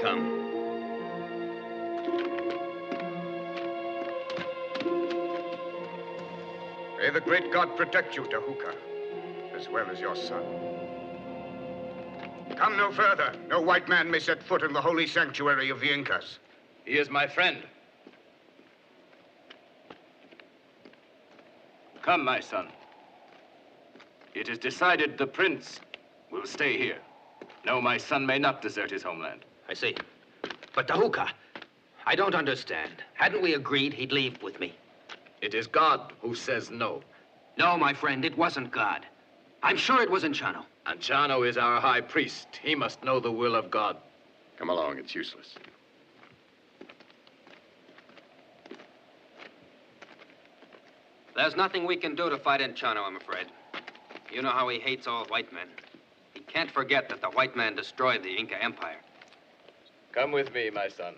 come. May the great God protect you, Tahuka, as well as your son. Come no further. No white man may set foot in the holy sanctuary of the Incas. He is my friend. Come, my son. It is decided the prince will stay here. No, my son may not desert his homeland. I see. But Tahuka, I don't understand. Hadn't we agreed he'd leave with me? It is God who says no. No, my friend, it wasn't God. I'm sure it was Anchano. Anchano is our high priest. He must know the will of God. Come along, it's useless. There's nothing we can do to fight Anchano, I'm afraid. You know how he hates all white men. He can't forget that the white man destroyed the Inca Empire. Come with me, my son.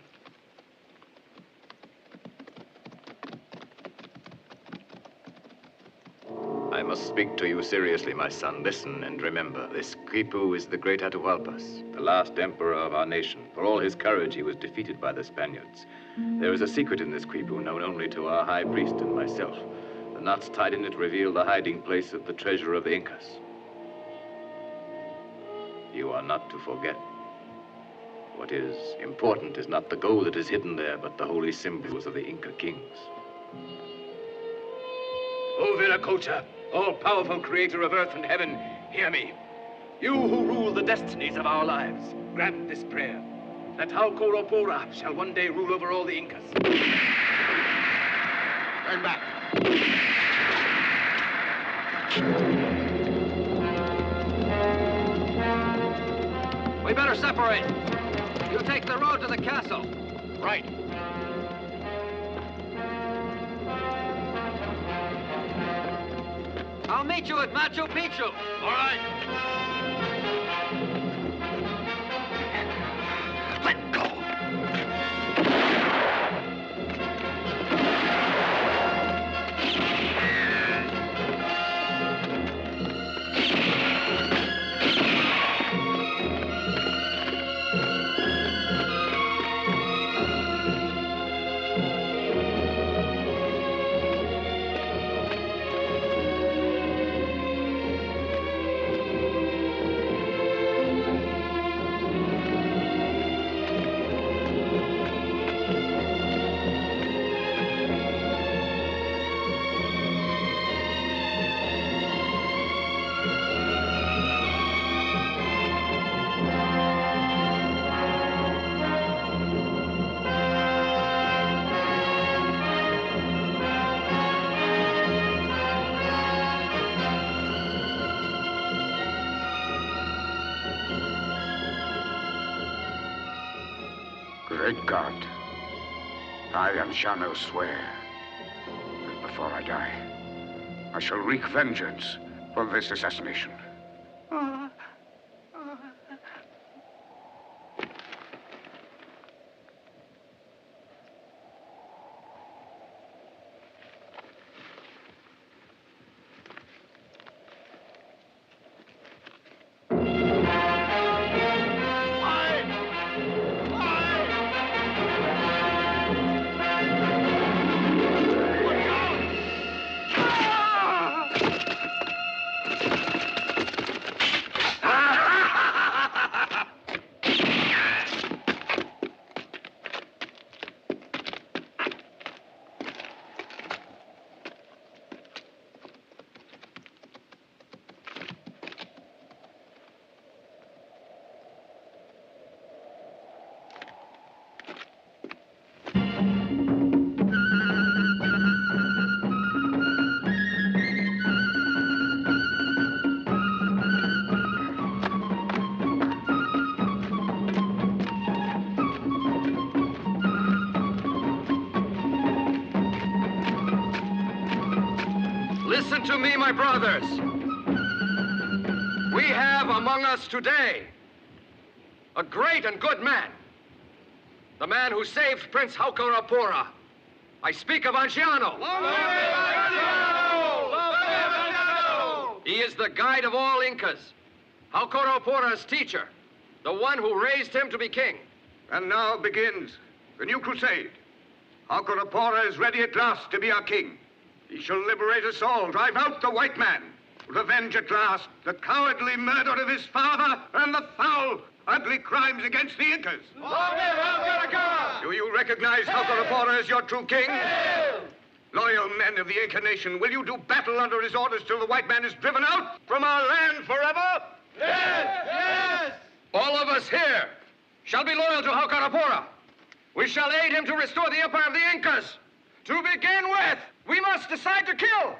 I must speak to you seriously, my son. Listen and remember, this Quipu is the great Atahualpas, the last emperor of our nation. For all his courage, he was defeated by the Spaniards. There is a secret in this Quipu known only to our high priest and myself. The knots tied in it reveal the hiding place of the treasure of the Incas. You are not to forget. What is important is not the gold that is hidden there, but the holy symbols of the Inca kings. O Viracocha, all-powerful creator of earth and heaven, hear me. You who rule the destinies of our lives, grant this prayer, that Haukoropora shall one day rule over all the Incas. Turn back. We better separate. You take the road to the castle. Right. I'll meet you at Machu Picchu. All right. Let go. Great God, I, Anchano, swear that before I die, I shall wreak vengeance for this assassination. Listen to me, my brothers. We have among us today a great and good man. The man who saved Prince Haukoropora. I speak of Anchiano. He is the guide of all Incas, Haukoropora's teacher, the one who raised him to be king. And now begins the new crusade. Haukarapora is ready at last to be our king. He shall liberate us all, drive out the white man, revenge at last the cowardly murder of his father and the foul, ugly crimes against the Incas. Do you recognize Haukarapora as your true king? Loyal men of the Inca nation, will you do battle under his orders till the white man is driven out from our land forever? Yes! Yes! All of us here shall be loyal to Haukarapora. We shall aid him to restore the empire of the Incas. To begin with, we must decide to kill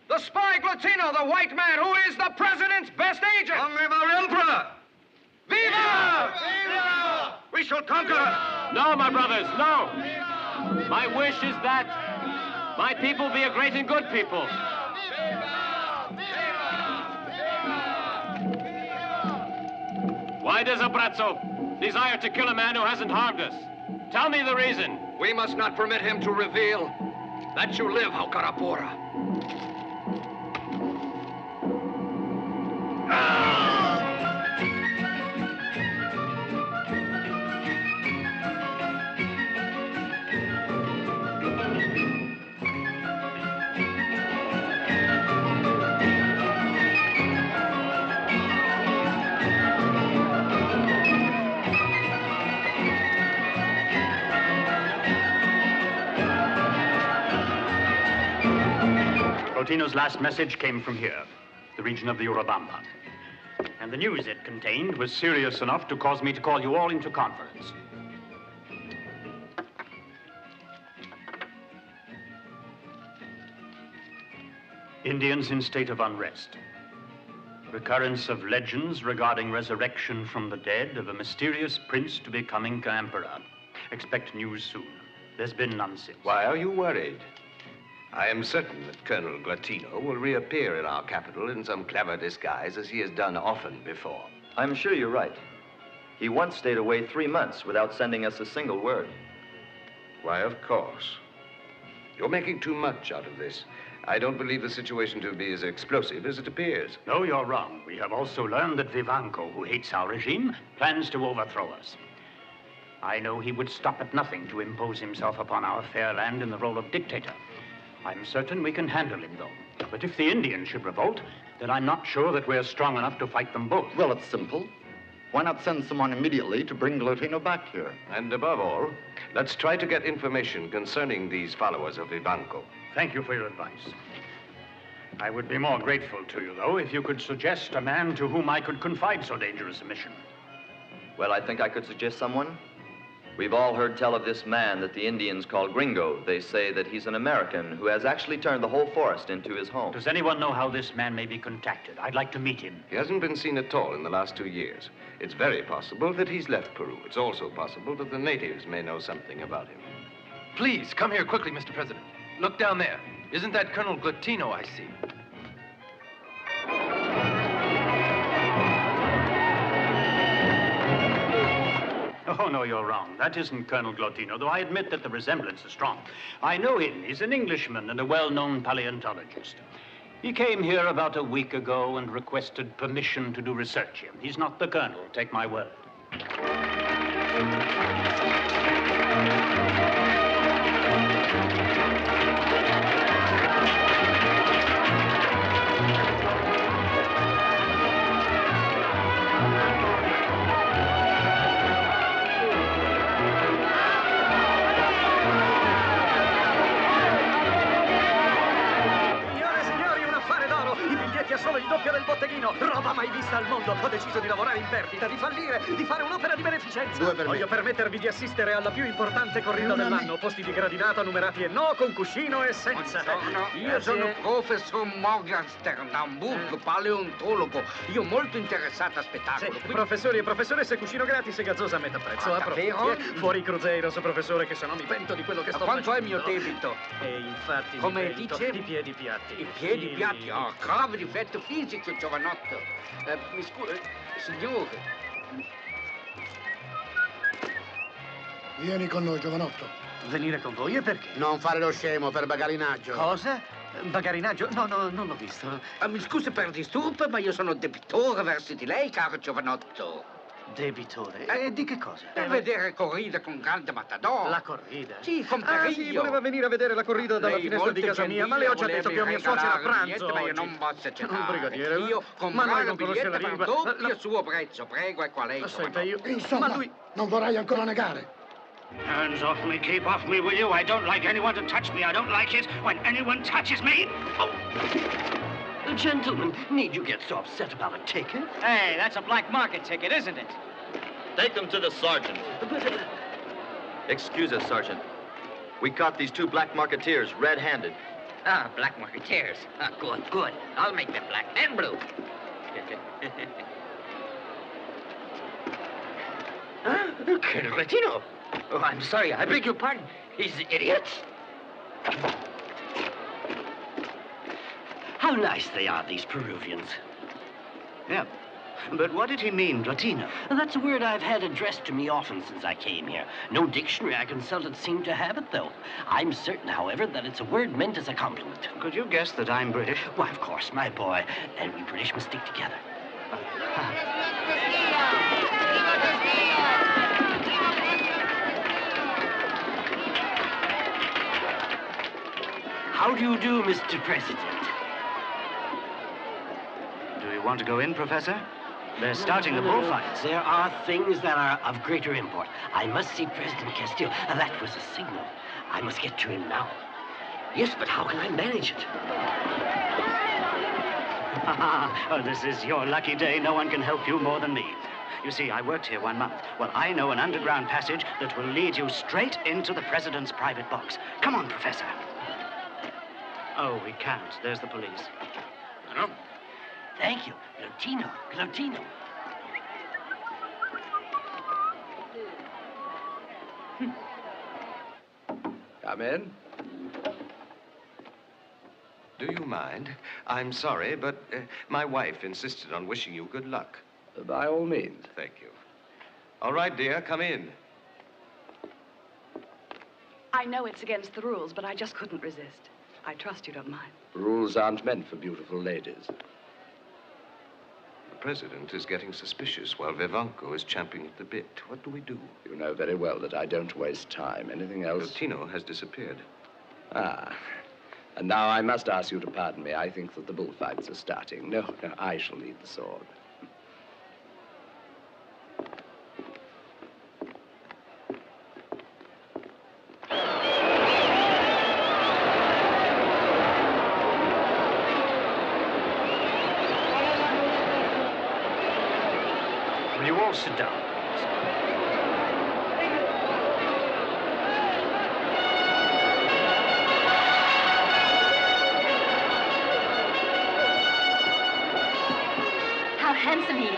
the spy Glotino, the white man, who is the president's best agent. Long live our emperor! Viva! Viva! We shall conquer! No, my brothers, no! My wish is that my people be a great and good people. Why does Abrazzo desire to kill a man who hasn't harmed us? Tell me the reason. We must not permit him to reveal that you live, Haukarapora. Glotino's last message came from here, the region of the Urubamba. And the news it contained was serious enough to cause me to call you all into conference. Indians in state of unrest. Recurrence of legends regarding resurrection from the dead of a mysterious prince to become Inca emperor. Expect news soon. There's been none since. Why are you worried? I am certain that Colonel Glotino will reappear in our capital in some clever disguise, as he has done often before. I'm sure you're right. He once stayed away 3 months without sending us a single word. Why, of course. You're making too much out of this. I don't believe the situation to be as explosive as it appears. No, you're wrong. We have also learned that Vivanco, who hates our regime, plans to overthrow us. I know he would stop at nothing to impose himself upon our fair land in the role of dictator. I'm certain we can handle him, though. But if the Indians should revolt, then I'm not sure that we're strong enough to fight them both. Well, it's simple. Why not send someone immediately to bring Glotino back here? And above all, let's try to get information concerning these followers of Vivanco. Thank you for your advice. I would be more grateful to you, though, if you could suggest a man to whom I could confide so dangerous a mission. Well, I think I could suggest someone. We've all heard tell of this man that the Indians call Gringo. They say that he's an American who has actually turned the whole forest into his home. Does anyone know how this man may be contacted? I'd like to meet him. He hasn't been seen at all in the last 2 years. It's very possible that he's left Peru. It's also possible that the natives may know something about him. Please, come here quickly, Mr. President. Look down there. Isn't that Colonel Glotino I see? Oh, no, you're wrong. That isn't Colonel Glotino, though I admit that the resemblance is strong. I know him. He's an Englishman and a well-known paleontologist. He came here about a week ago and requested permission to do research here. He's not the colonel, take my word. Solo il doppio del botteghino, roba mai vista al mondo. Ho deciso di lavorare in perdita, di fallire, di fare un'opera di beneficenza. Voglio permettervi di asistere alla più importante corrida dell'anno. Posti di gradinata numerati e no, con cuscino e senza. Io sono professor Morgenstern da Hamburgo, paleontologo. Io molto interessato a spettacolo. Sì, professori e professoresse, cuscino gratis e gazzosa a metà prezzo. Davvero? Fuori i cruzeiros, professore, che se no mi pento di quello che sto facendo. Quanto è il mio debito? E infatti come dice? I piedi piatti. I piedi piatti? Oh, grave difetto fisico, giovanotto. Mi scusi, signore. Vieni con noi, giovanotto. Venire con voi e perché? Non fare lo scemo per bagarinaggio. Cosa? Bagarinaggio? No, non l'ho visto. Mi scusi per disturbo, ma io sono debitore verso di lei, caro giovanotto. Debitore? Di che cosa? Per vedere corrida con grande matador. La corrida? Sì, con Ah, Periglio. sì, voleva venire a vedere la corrida dalla finestra di casa mia, ma le ho già detto che ho mia suocera a pranzo Ma io oggi. non posso accettare. Brigadiere, Io ma noi comprare non il conosce la biglietto per lingua. doppio suo prezzo. Prego, e qual è? Senta, io... Insomma, Ma lui... non vorrai ancora negare. Hands off me, keep off me, will you? I don't like anyone to touch me. I don't like it when anyone touches me. Oh. Gentlemen, need you get so upset about a ticket? Hey, that's a black market ticket, isn't it? Take them to the sergeant. But, Excuse us, Sergeant. We caught these two black marketeers red-handed. Ah, black marketeers. Ah, good, good. I'll make them black and blue. Colonel Gratino. Oh, I'm sorry. I beg your pardon. These idiots. How nice they are, these Peruvians. Yeah. But what did he mean, Latino? That's a word I've had addressed to me often since I came here. No dictionary I consulted seemed to have it, though. I'm certain, however, that it's a word meant as a compliment. Could you guess that I'm British? Why, of course, my boy. And we British must stick together. How do you do, Mr. President? Do you want to go in, Professor? They're starting the bullfights. There are things that are of greater import. I must see President Castillo. That was a signal. I must get to him now. Yes, but how can I manage it? Oh, this is your lucky day. No one can help you more than me. You see, I worked here 1 month. Well, I know an underground passage that will lead you straight into the president's private box. Come on, Professor. Oh, we can't. There's the police. No. Thank you. Latino. Latino. Come in. Do you mind? I'm sorry, but my wife insisted on wishing you good luck. By all means. Thank you. All right, dear, come in. I know it's against the rules, but I just couldn't resist. I trust you don't mind. Rules aren't meant for beautiful ladies. The president is getting suspicious while Vivanco is champing at the bit. What do we do? You know very well that I don't waste time. Anything else? Tino has disappeared. Ah. And now I must ask you to pardon me. I think that the bullfights are starting. No, I shall lead the sword. Will you all sit down? How handsome he is.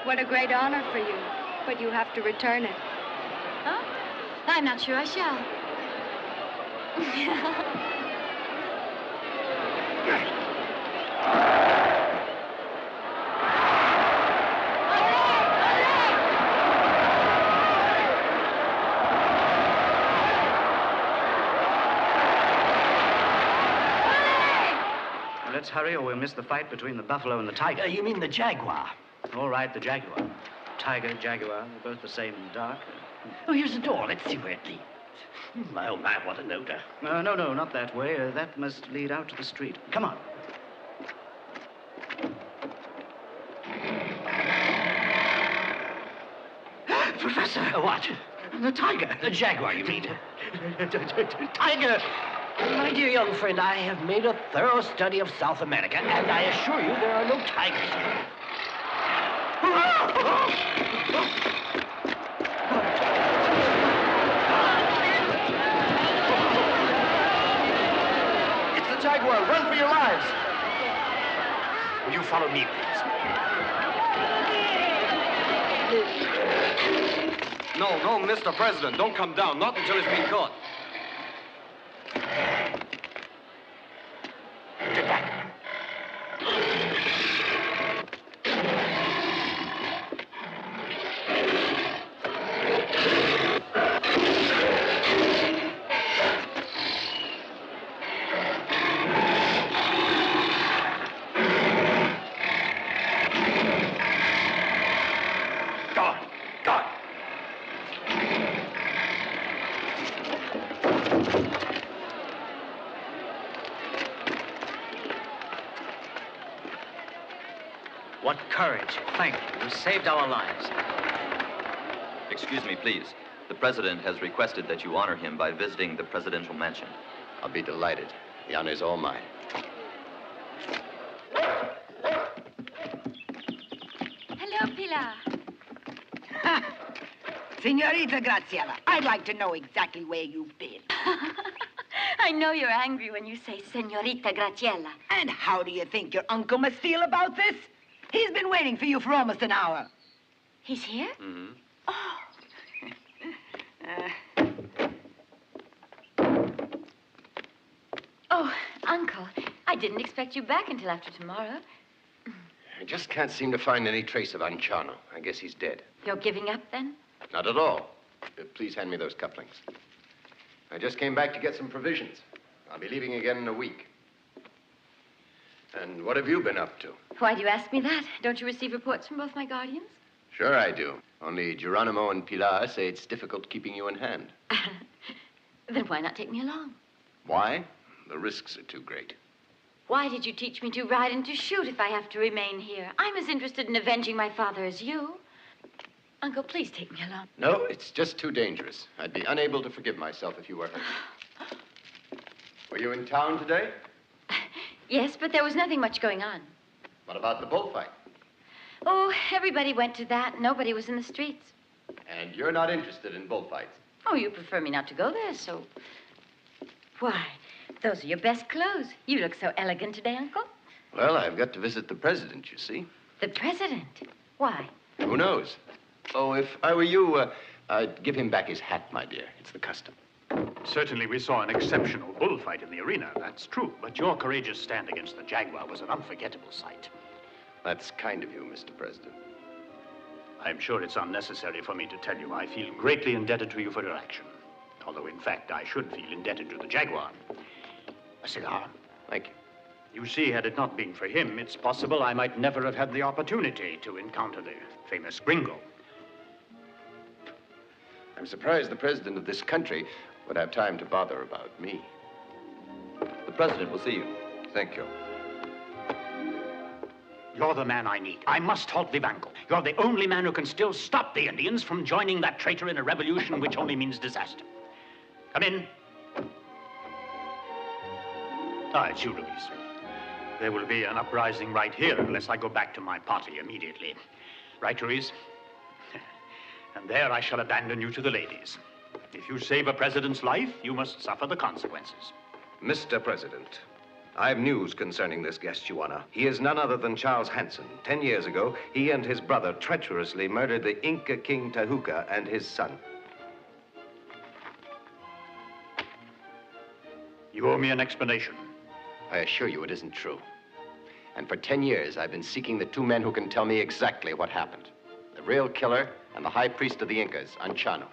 What a great honor for you, but you have to return it. Huh? I'm not sure I shall. Let's hurry or we'll miss the fight between the buffalo and the tiger. You mean the jaguar? All right, the jaguar. Tiger, jaguar, they're both the same in the dark. Oh, here's the door. Let's see where it leads. My old man, what a noter. No, not that way. That must lead out to the street. Come on. Professor! What? The tiger. The jaguar, you mean? Tiger! My dear young friend, I have made a thorough study of South America, and I assure you there are no tigers here. It's the jaguar. Run for your lives. Will you follow me, please? No, Mr. President. Don't come down. Not until it's been caught. Get back. What courage. Thank you. You saved our lives. Excuse me, please. The president has requested that you honor him by visiting the presidential mansion. I'll be delighted. The honor is all mine. Hello, Pilar. Senorita Graciela, I'd like to know exactly where you've been. I know you're angry when you say Senorita Graciela. And how do you think your uncle must feel about this? He's been waiting for you for almost an hour. He's here? Mm-hmm. Oh, Uncle, I didn't expect you back until after tomorrow. I just can't seem to find any trace of Anchano. I guess he's dead. You're giving up, then? Not at all. Please hand me those couplings. I just came back to get some provisions. I'll be leaving again in a week. And what have you been up to? Why do you ask me that? Don't you receive reports from both my guardians? Sure I do. Only Geronimo and Pilar say it's difficult keeping you in hand. Then why not take me along? Why? The risks are too great. Why did you teach me to ride and to shoot if I have to remain here? I'm as interested in avenging my father as you. Uncle, please take me along. No, it's just too dangerous. I'd be unable to forgive myself if you were hurt. Were you in town today? Yes, but there was nothing much going on. What about the bullfight? Oh, everybody went to that. Nobody was in the streets. And you're not interested in bullfights? Oh, you prefer me not to go there, so... Why, those are your best clothes. You look so elegant today, Uncle. Well, I've got to visit the president, you see. The president? Why? Who knows? Oh, if I were you, I'd give him back his hat, my dear. It's the custom. Certainly we saw an exceptional bullfight in the arena, that's true. But your courageous stand against the jaguar was an unforgettable sight. That's kind of you, Mr. President. I'm sure it's unnecessary for me to tell you I feel greatly indebted to you for your action. Although, in fact, I should feel indebted to the jaguar. A cigar? Thank you. You see, had it not been for him, it's possible I might never have had the opportunity to encounter the famous gringo. I'm surprised the president of this country would have time to bother about me. The president will see you. Thank you. You're the man I need. I must halt Vivanco. You're the only man who can still stop the Indians from joining that traitor in a revolution which only means disaster. Come in. It's you, Luis. There will be an uprising right here unless I go back to my party immediately. Right, Luis? And there I shall abandon you to the ladies. If you save a president's life, you must suffer the consequences. Mr. President, I have news concerning this guest you honor. He is none other than Charles Hanson. 10 years ago, he and his brother treacherously murdered the Inca king Tahuca and his son. You owe me an explanation. I assure you it isn't true. And for 10 years, I've been seeking the two men who can tell me exactly what happened. The real killer and the high priest of the Incas, Anchano.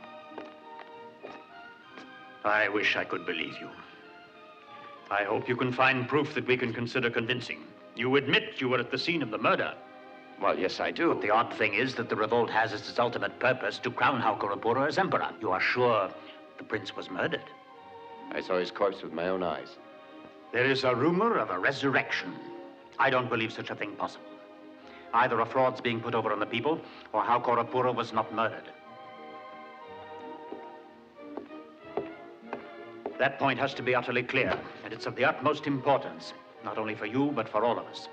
I wish I could believe you. I hope you can find proof that we can consider convincing. You admit you were at the scene of the murder. Well, yes, I do. But the odd thing is that the revolt has as its ultimate purpose to crown Haukarapura as emperor. You are sure The prince was murdered. I saw his corpse with my own eyes. There is a rumor of a resurrection. I don't believe such a thing possible. Either a fraud's being put over on the people, or how Korapura was not murdered. That point has to be utterly clear, and it's of the utmost importance, not only for you, but for all of us.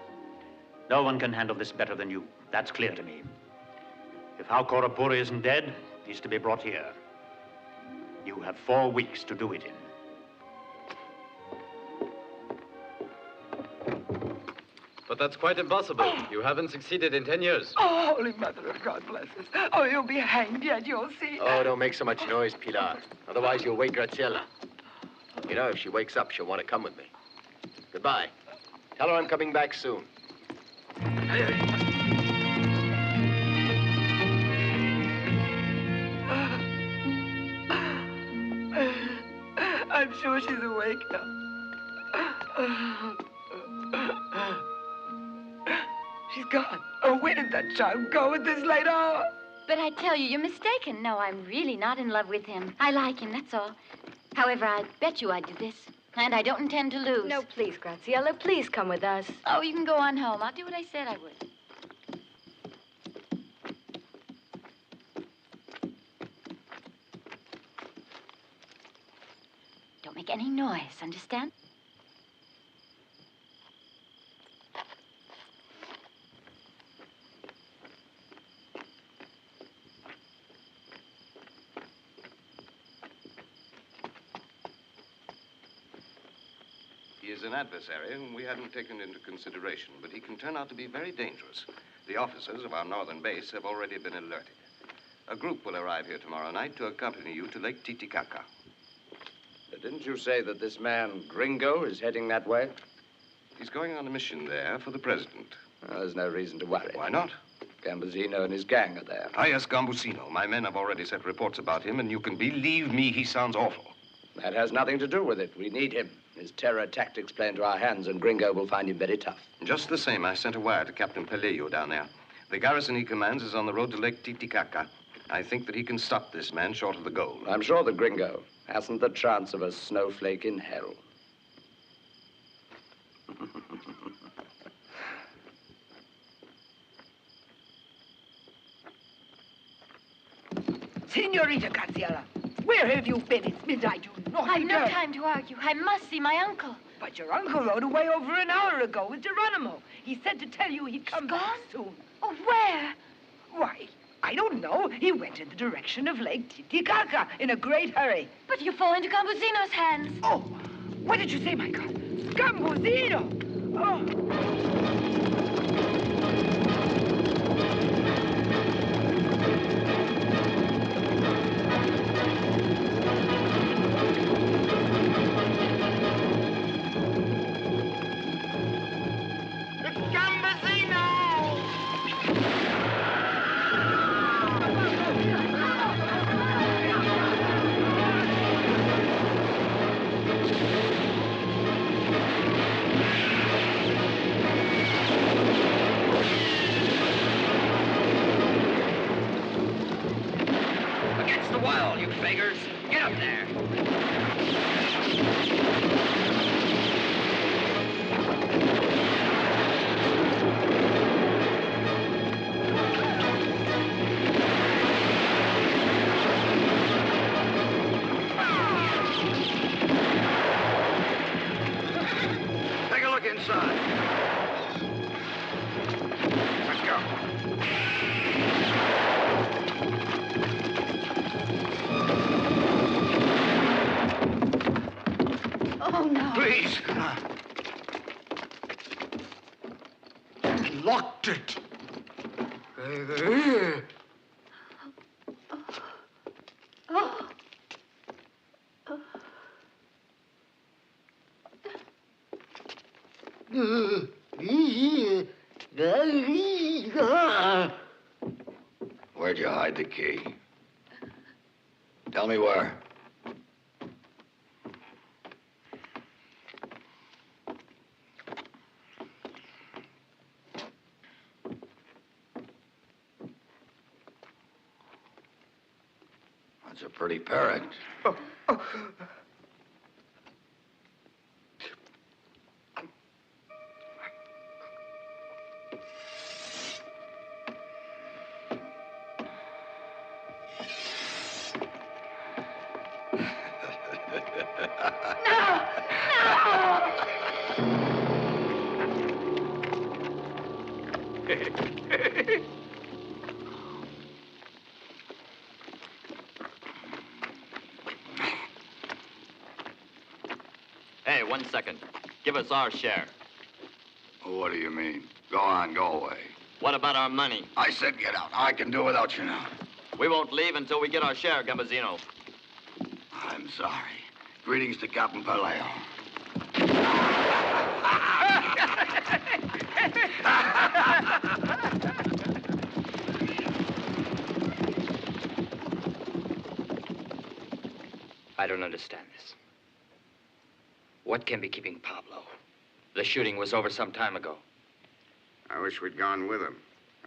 No one can handle this better than you. That's clear to me. If how Korapura isn't dead, he's to be brought here. You have 4 weeks to do it in. But that's quite impossible. You haven't succeeded in 10 years. Oh, Holy Mother of God, bless us. Oh, you'll be hanged yet, you'll see. Oh, don't make so much noise, Pilar. Otherwise, you'll wake Graziella. You know, if she wakes up, she'll want to come with me. Goodbye. Tell her I'm coming back soon. I'm sure she's awake now. She's gone. Oh, where did that child go at this late hour? But I tell you, you're mistaken. No, I'm really not in love with him. I like him, that's all. However, I bet you I'd do this. And I don't intend to lose. No, please, Graziella, please come with us. Oh, you can go on home. I'll do what I said I would. Don't make any noise, understand? He is an adversary whom we hadn't taken into consideration, but he can turn out to be very dangerous. The officers of our northern base have already been alerted. A group will arrive here tomorrow night to accompany you to Lake Titicaca. Didn't you say that this man, Gringo, is heading that way? He's going on a mission there for the president. Well, there's no reason to worry. Why not? Gambasino and his gang are there. Ah, yes, Gambusino. My men have already sent reports about him, and you can believe me, he sounds awful. That has nothing to do with it. We need him. His terror tactics play into our hands, and Gringo will find him very tough. Just the same, I sent a wire to Captain Pelayo down there. The garrison he commands is on the road to Lake Titicaca. I think that he can stop this man short of the goal. I'm sure that Gringo hasn't the chance of a snowflake in hell. Signorita Graziella, where have you been? It's midnight, you naughty I've no girl. time to argue. I must see my uncle. But your uncle rode away over an hour ago with Geronimo. He said to tell you he'd come back soon. Oh, where? Why, I don't know. He went in the direction of Lake Titicaca in a great hurry. But you fall into Gambusino's hands. Oh, what did you say, my God? Gambusino! Oh. Against the wall, you beggars. Get up there. Take a look inside. Let's go. Oh, no. Please. Locked it. Oh. Where'd you hide the key? Tell me where. What's a pretty parrot. Hey, 1 second. Give us our share. What do you mean? Go on, go away. What about our money? I said get out. I can do without you now. We won't leave until we get our share, Gambasino. I'm sorry. Greetings to Captain Palayo. I don't understand this. What can be keeping Pablo? The shooting was over some time ago. I wish we'd gone with him.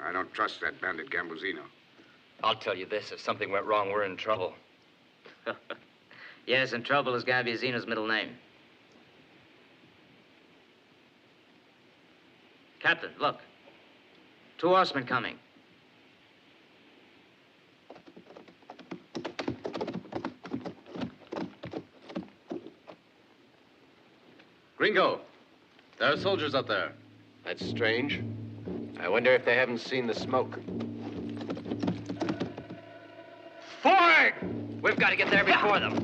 I don't trust that bandit Gambusino. I'll tell you this, if something went wrong, we're in trouble. Yes, and trouble is Gambusino's middle name. Captain, look. 2 horsemen coming. Gringo, there are soldiers up there. That's strange. I wonder if they haven't seen the smoke. Forward! We've got to get there before them.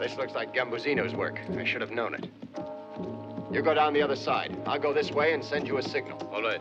This looks like Gambusino's work. I should have known it. You go down the other side. I'll go this way and send you a signal. All right.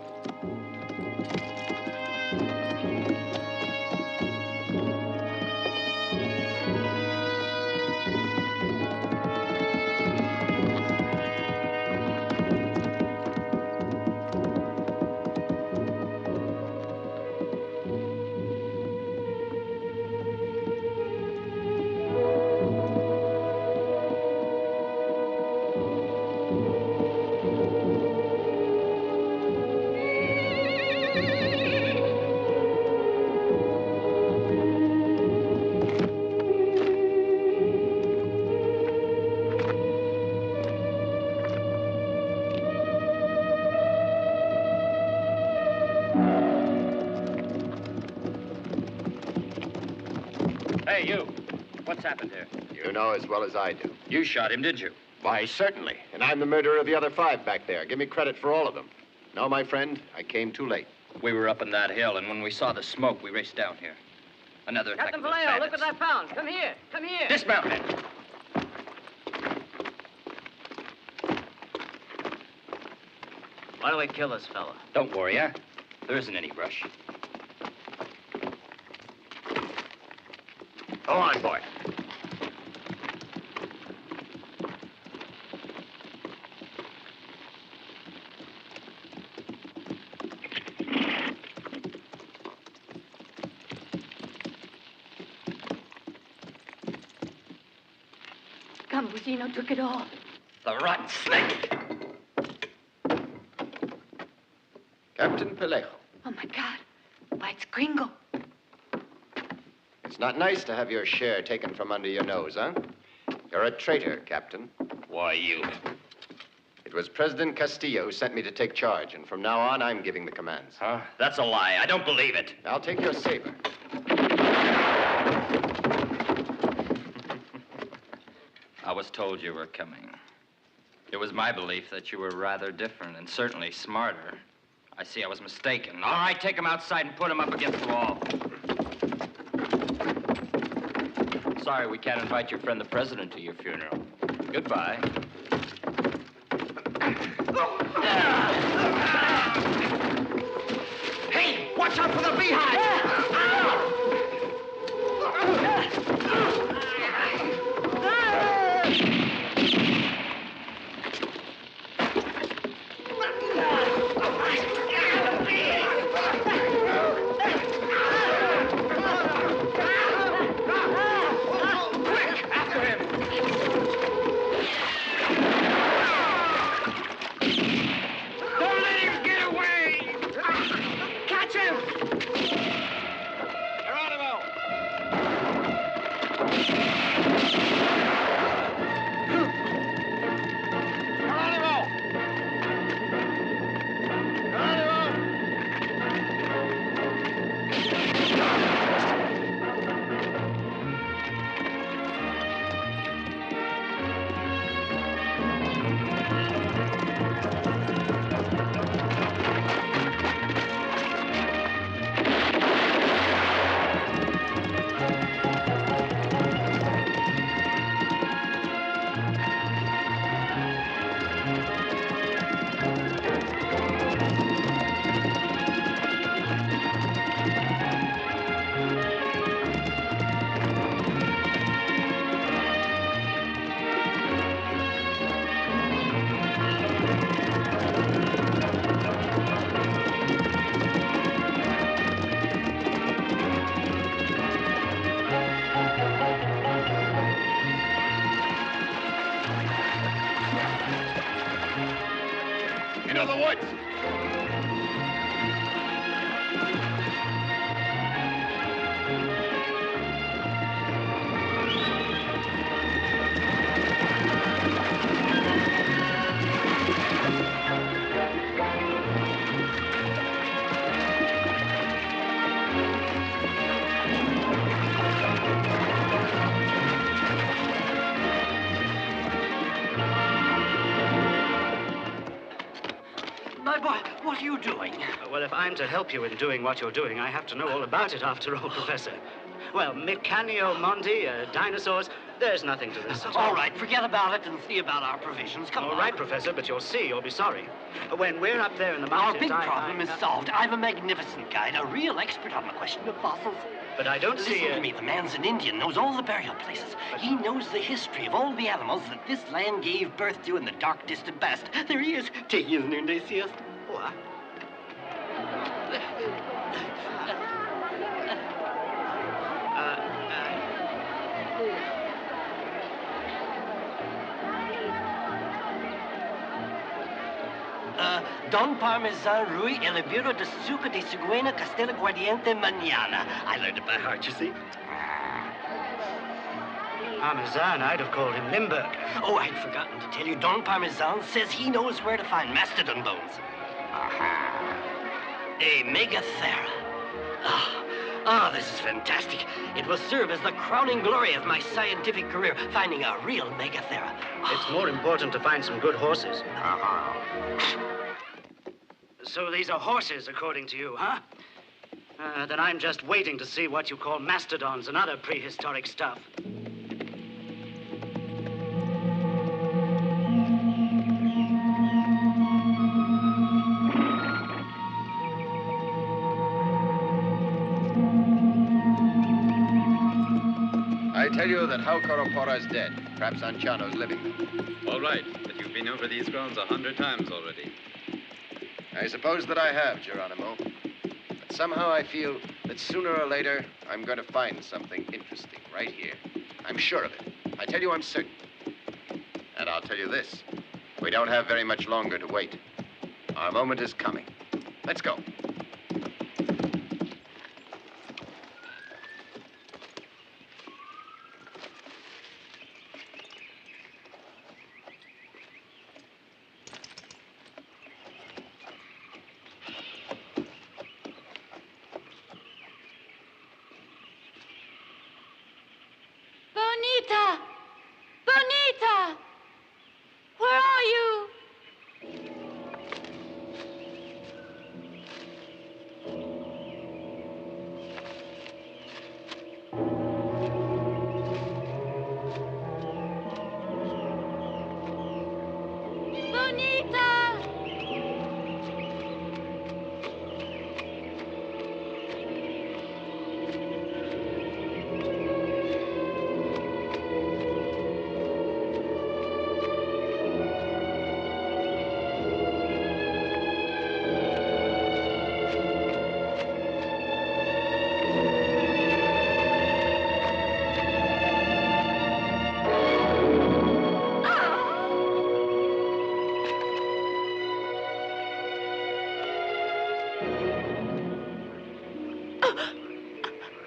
Hey, you. What's happened here? You know as well as I do. You shot him, didn't you? Why, certainly. And I'm the murderer of the other 5 back there. Give me credit for all of them. No, my friend, I came too late. We were up on that hill, and when we saw the smoke, we raced down here. Another attack Captain of those Vallejo, look bandits. what I found. Come here. Come here. Dismount, men. Why do we kill this fella? Don't worry, huh? There isn't any rush. Go on, boy. Gambusino took it all. The rotten snake! Captain Pelejo. Oh, my God. Why, it's Gringo. It's not nice to have your share taken from under your nose, huh? You're a traitor, Captain. Why, you? It was President Castillo who sent me to take charge, and from now on, I'm giving the commands. Huh? That's a lie. I don't believe it. I'll take your saber. I was told you were coming. It was my belief that you were rather different and certainly smarter. I see I was mistaken. All right, take him outside and put him up against the wall. Sorry we can't invite your friend the president to your funeral. Goodbye. Hey, watch out for the beehive! Quick, after him! Into the woods! My boy, what are you doing? Well, if I'm to help you in doing what you're doing, I have to know all about it after all, Professor. Well, Mecanio Monty, dinosaurs, there's nothing to this at all. All right, forget about it and see about our provisions. Come on. All right, Professor, but you'll be sorry. When we're up there in the mountains, Our big problem is solved. I'm a magnificent guide, a real expert on the question of fossils. But I don't see... Listen to me, the man's an Indian, knows all the burial places. He knows the history of all the animals that this land gave birth to in the dark, distant past. There he is, taking his noonday siesta. What? Don Parmesan Rui El Libero de Suca de Ciguena Castella Guardiente Mañana. I learned it by heart, you see. Parmesan, I'd have called him Limburg. Oh, I'd forgotten to tell you, Don Parmesan says he knows where to find mastodon bones. A megathera. This is fantastic. It will serve as the crowning glory of my scientific career, finding a real megathera. It's more important to find some good horses. So these are horses, according to you, huh? Then I'm just waiting to see what you call mastodons and other prehistoric stuff. I tell you that Haukarapora is dead. Perhaps Anciano's living there. All right, but you've been over these grounds 100 times already. I suppose that I have, Geronimo. But somehow I feel that sooner or later, I'm going to find something interesting right here. I'm sure of it. I tell you, I'm certain. And I'll tell you this. We don't have very much longer to wait. Our moment is coming. Let's go. Bonita! Bonita! Where are you? Bonita!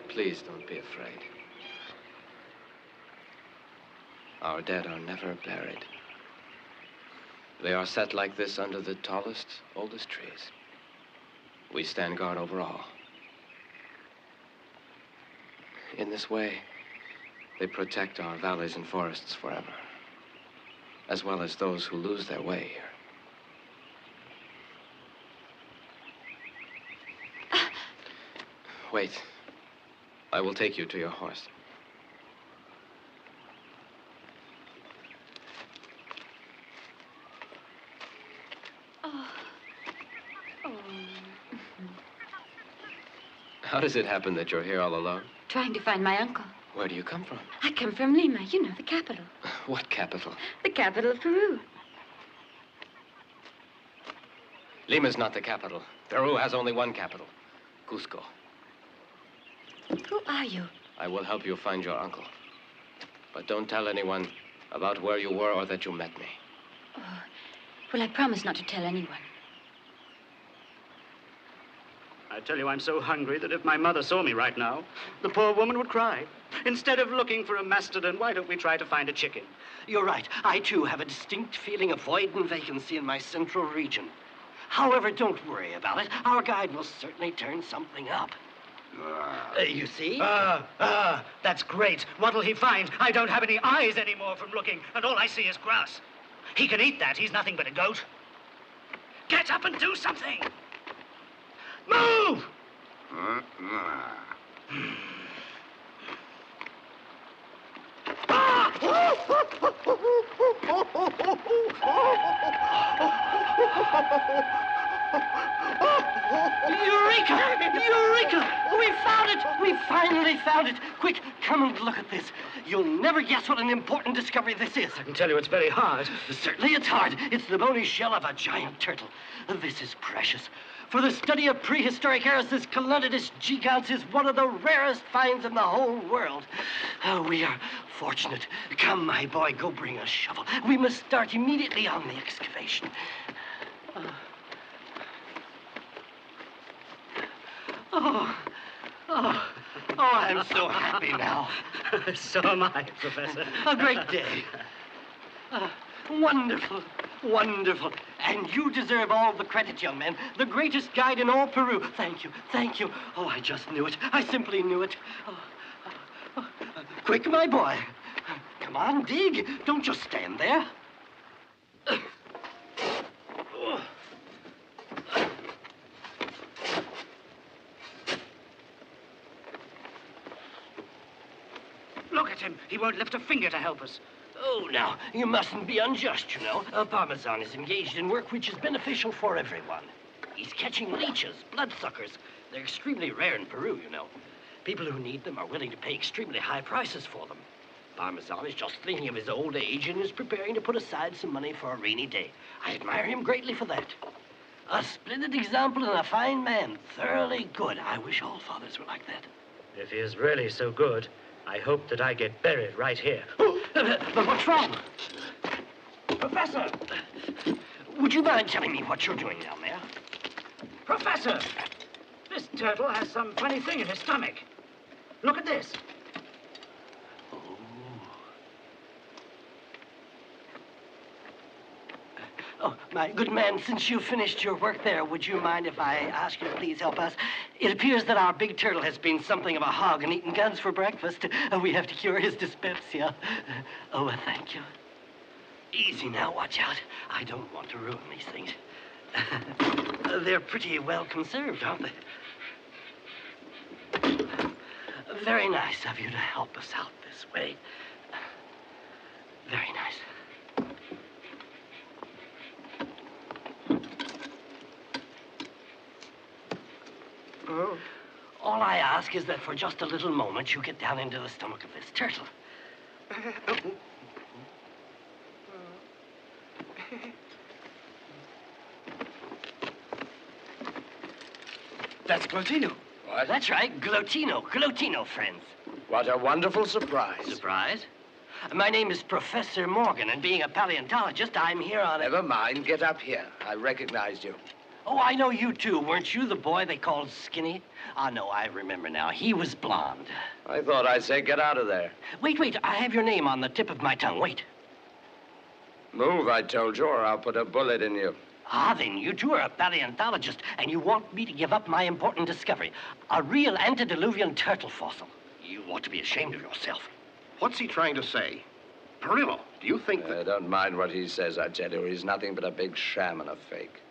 Please don't be afraid. Our dead are never buried. They are set like this under the tallest, oldest trees. We stand guard over all. In this way, they protect our valleys and forests forever, as well as those who lose their way here. Wait. I will take you to your horse. How does it happen that you're here all alone? Trying to find my uncle. Where do you come from? I come from Lima, you know, the capital. What capital? The capital of Peru. Lima's not the capital. Peru has only one capital, Cusco. Who are you? I will help you find your uncle. But don't tell anyone about where you were or that you met me. Oh, well, I promise not to tell anyone. I tell you, I'm so hungry that if my mother saw me right now, the poor woman would cry. Instead of looking for a mastodon, why don't we try to find a chicken? You're right. I, too, have a distinct feeling of void and vacancy in my central region. However, don't worry about it. Our guide will certainly turn something up. You see? That's great. What'll he find? I don't have any eyes anymore from looking, and all I see is grass. He can eat that. He's nothing but a goat. Get up and do something! Move! Eureka! Eureka! We found it! We finally found it! Quick, come and look at this. You'll never guess what an important discovery this is. I can tell you it's very hard. Certainly it's hard. It's the bony shell of a giant turtle. This is precious. For the study of prehistoric eras, this Colonnidus gigans is one of the rarest finds in the whole world. We are fortunate. Come, my boy, go bring a shovel. We must start immediately on the excavation. I'm so happy now. So am I, Professor. A great day. Wonderful, wonderful. And you deserve all the credit, young man. The greatest guide in all Peru. Thank you, thank you. Oh, I just knew it. I simply knew it. Quick, my boy. Come on, dig. Don't just stand there. Look at him. He won't lift a finger to help us. Oh, now, you mustn't be unjust, you know. Parmesan is engaged in work which is beneficial for everyone. He's catching leeches, bloodsuckers. They're extremely rare in Peru, you know. People who need them are willing to pay extremely high prices for them. Parmesan is just thinking of his old age and is preparing to put aside some money for a rainy day. I admire him greatly for that. A splendid example and a fine man. Thoroughly good. I wish all fathers were like that. If he is really so good, I hope that I get buried right here. But what's wrong? Professor! Would you mind telling me what you're doing down there? Professor! This turtle has some funny thing in his stomach. Look at this. Oh, my good man, since you finished your work there, would you mind if I ask you to please help us? It appears that our big turtle has been something of a hog and eaten guns for breakfast. We have to cure his dyspepsia. Thank you. Easy now, watch out. I don't want to ruin these things. They're pretty well conserved, aren't they? Very nice of you to help us out this way. Very nice. All I ask is that for just a little moment you get down into the stomach of this turtle. That's Glotino. What? That's right, Glotino. Glotino, friends. What a wonderful surprise. Surprise? My name is Professor Morgan, and being a paleontologist, I'm here on a... Never mind. Get up here. I recognized you. Oh, I know you too. Weren't you the boy they called Skinny? No, I remember now. He was blonde. I thought I'd say get out of there. Wait. I have your name on the tip of my tongue. Wait. Move, I told you, or I'll put a bullet in you. Then you too are a paleontologist, and you want me to give up my important discovery, a real antediluvian turtle fossil. You ought to be ashamed of yourself. What's he trying to say? Perillo, do you think that... Don't mind what he says, I tell you. He's nothing but a big sham and a fake.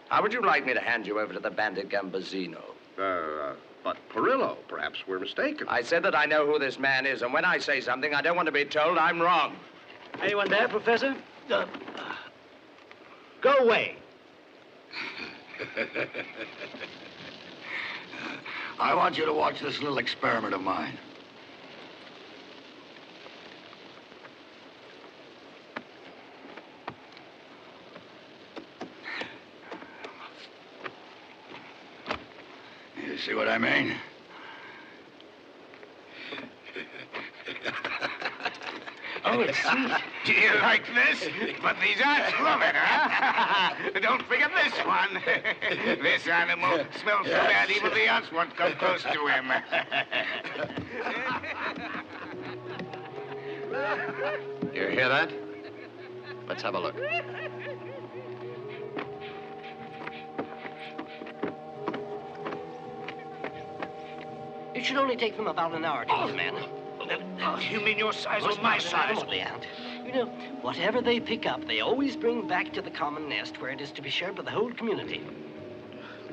How would you like me to hand you over to the bandit Gambazino? But Perillo, perhaps we're mistaken. I said that I know who this man is, and when I say something, I don't want to be told I'm wrong. Anyone there, Professor? Go away. I want you to watch this little experiment of mine. You see what I mean? Oh, it's sweet. Do you like this? But these ants love it, huh? Don't forget this one. This animal smells so bad even the ants won't come close to him. You hear that? Let's have a look. It should only take them about an hour to eat a man. You mean your size or my size? Ant. You know, whatever they pick up, they always bring back to the common nest where it is to be shared by the whole community.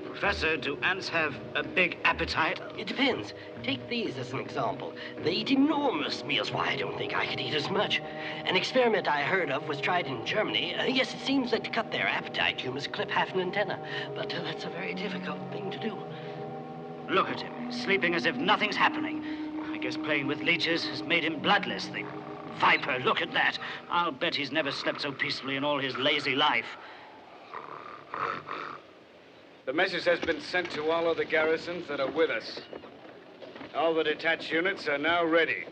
Professor, do ants have a big appetite? It depends. Take these as an example. They eat enormous meals. Why, I don't think I could eat as much. An experiment I heard of was tried in Germany. Yes, it seems that to cut their appetite, you must clip half an antenna. But that's a very difficult thing to do. Look at him, sleeping as if nothing's happening. I guess playing with leeches has made him bloodless. The viper, look at that. I'll bet he's never slept so peacefully in all his lazy life. The message has been sent to all of the garrisons that are with us. All the detached units are now ready.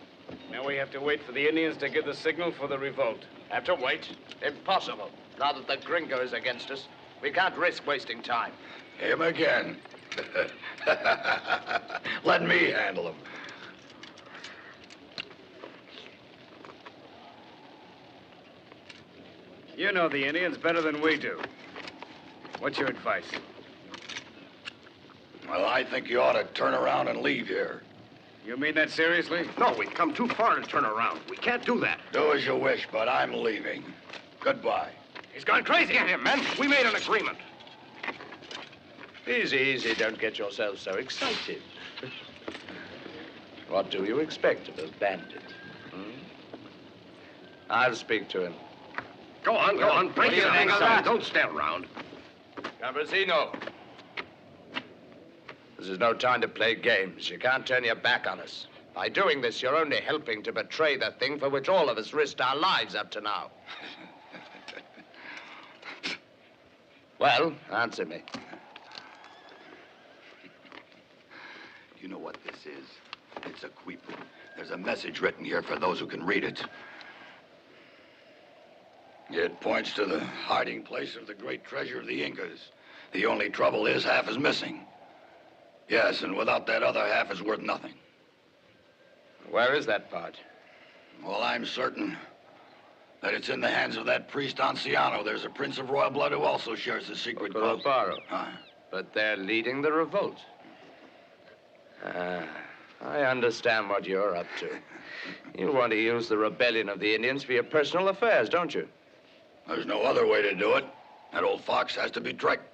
Now we have to wait for the Indians to give the signal for the revolt. Have to wait? Impossible. Now that the gringo is against us, we can't risk wasting time. Him again. Let me handle him. You know the Indians better than we do. What's your advice? Well, I think you ought to turn around and leave here. You mean that seriously? No, we've come too far to turn around. We can't do that. Do as you wish, but I'm leaving. Goodbye. He's gone crazy. Get him, men. We made an agreement. Easy, easy. Don't get yourself so excited. What do you expect of a bandit? I'll speak to him. Go on, go on. Break your thing up. Don't stand around. Gambasino. This is no time to play games. You can't turn your back on us. By doing this, you're only helping to betray the thing for which all of us risked our lives up to now. Well, answer me. You know what this is? It's a quipu. There's a message written here for those who can read it. It points to the hiding place of the great treasure of the Incas. The only trouble is half is missing. Yes, and without that other half is worth nothing. Where is that part? Well, I'm certain that it's in the hands of that priest Anciano. There's a prince of royal blood who also shares the secret code. But they're leading the revolt. I understand what you're up to. You want to use the rebellion of the Indians for your personal affairs, don't you? There's no other way to do it. That old fox has to be tricked.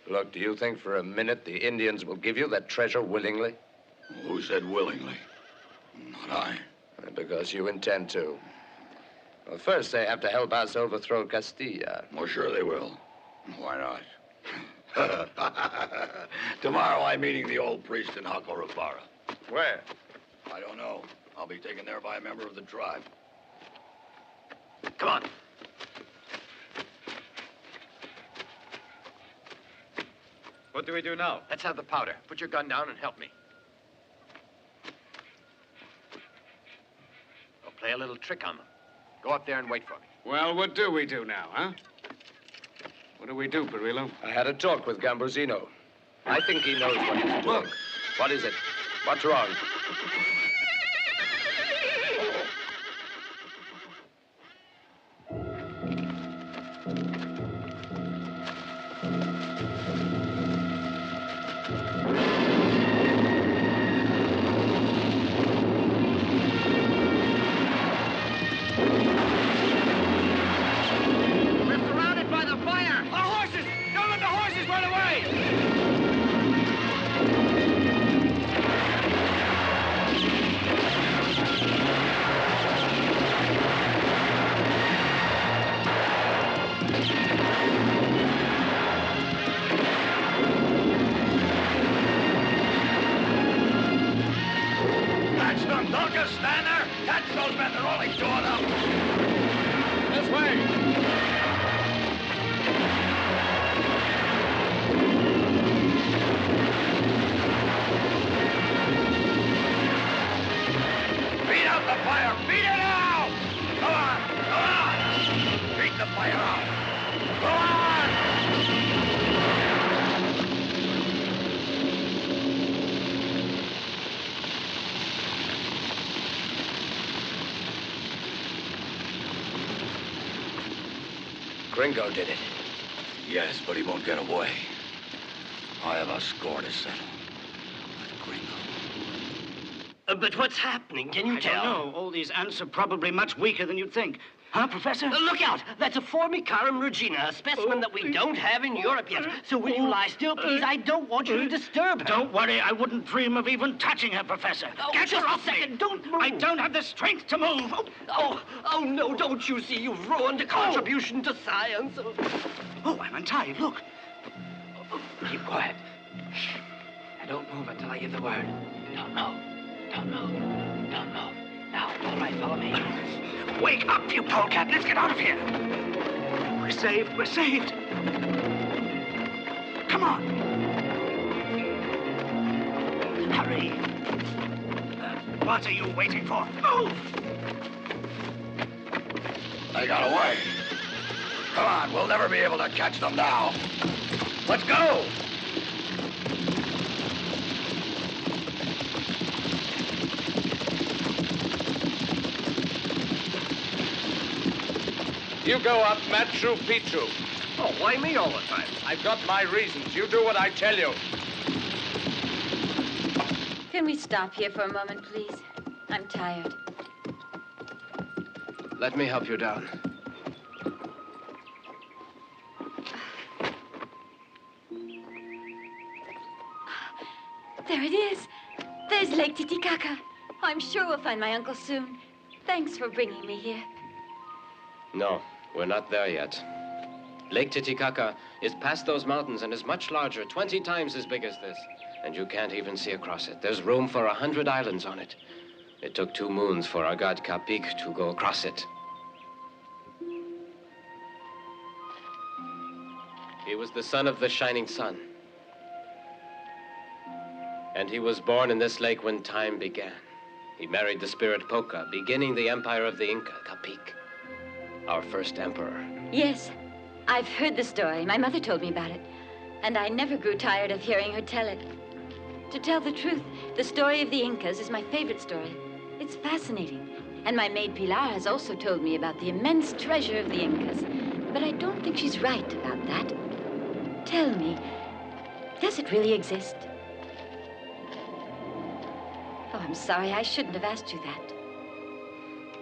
Look, do you think for a minute the Indians will give you that treasure willingly? Who said willingly? Not I. Because you intend to. Well, first they have to help us overthrow Castilla. Well, sure they will. Why not? Tomorrow I'm meeting the old priest in Hakorapara. Where? I don't know. I'll be taken there by a member of the tribe. Come on. What do we do now? Let's have the powder. Put your gun down and help me. I'll play a little trick on them. Go up there and wait for me. Well, what do we do now, huh? What do we do, Perillo? I had a talk with Gambusino. I think he knows what he's doing. Look. What is it? What's wrong? fire! Beat it out! Come on! Come on! Beat the fire out! Go on! Gringo did it. Yes, but he won't get away. I have a score to settle. But what's happening? Can you tell? I don't know. All these ants are probably much weaker than you'd think. Huh, Professor? Look out! That's a Formicarum regina, a specimen that we don't have in Europe yet. So will you lie still, please? I don't want you to disturb her. Don't worry. I wouldn't dream of even touching her, Professor. Get her off me! Don't move! I don't have the strength to move. Oh, no, don't you see? You've ruined a contribution to science. Oh, I'm untied. Look. Keep quiet. Shh. And don't move until I give the word. Don't move. Don't move. Don't move. Now, all right, follow me. Wake up, you polecat. Let's get out of here. We're saved. We're saved. Come on. Hurry. What are you waiting for? Move! They got away. Come on, we'll never be able to catch them now. Let's go! You go up Machu Picchu. Oh, why me all the time? I've got my reasons. You do what I tell you. Can we stop here for a moment, please? I'm tired. Let me help you down. There it is. There's Lake Titicaca. I'm sure we'll find my uncle soon. Thanks for bringing me here. No, we're not there yet. Lake Titicaca is past those mountains and is much larger, 20 times as big as this. And you can't even see across it. There's room for 100 islands on it. It took 2 moons for our god Capic to go across it. He was the son of the shining sun. And he was born in this lake when time began. He married the spirit Poca, beginning the empire of the Inca, Capic, our first emperor. Yes, I've heard the story. My mother told me about it. And I never grew tired of hearing her tell it. To tell the truth, the story of the Incas is my favorite story. It's fascinating. And my maid Pilar has also told me about the immense treasure of the Incas. But I don't think she's right about that. Tell me, does it really exist? Oh, I'm sorry. I shouldn't have asked you that.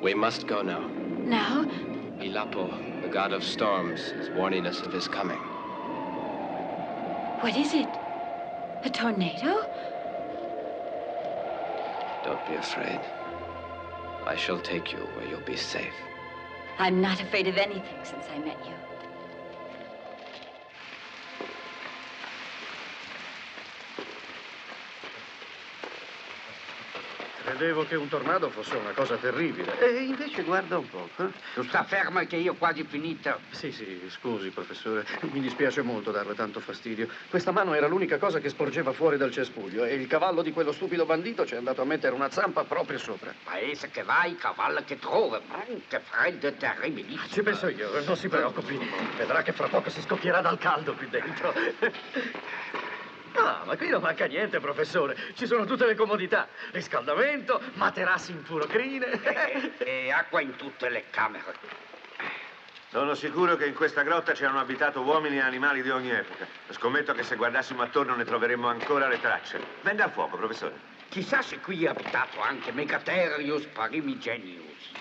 We must go now. Now? Ilapo, the god of storms, is warning us of his coming. What is it? A tornado? Don't be afraid. I shall take you where you'll be safe. I'm not afraid of anything since I met you. Credevo che un tornado fosse una cosa terribile. E invece guarda un po'. Tu sta ferma che io ho quasi finito. Sì, scusi, professore. Mi dispiace molto darle tanto fastidio. Questa mano era l'unica cosa che sporgeva fuori dal cespuglio e il cavallo di quello stupido bandito ci è andato a mettere una zampa proprio sopra. Paese che vai, cavallo che trova. Che freddo terribilissimo. Ci penso io, non si preoccupi. Vedrà che fra poco si scoppierà dal caldo qui dentro. Ah, ma qui non manca niente, professore. Ci sono tutte le comodità. Riscaldamento, materassi in furocrine. E acqua in tutte le camere. Sono sicuro che in questa grotta c'erano abitato uomini e animali di ogni epoca. Scommetto che se guardassimo attorno ne troveremmo ancora le tracce. Venga a fuoco, professore. Chissà se qui è abitato anche Megatherius Parimigenius.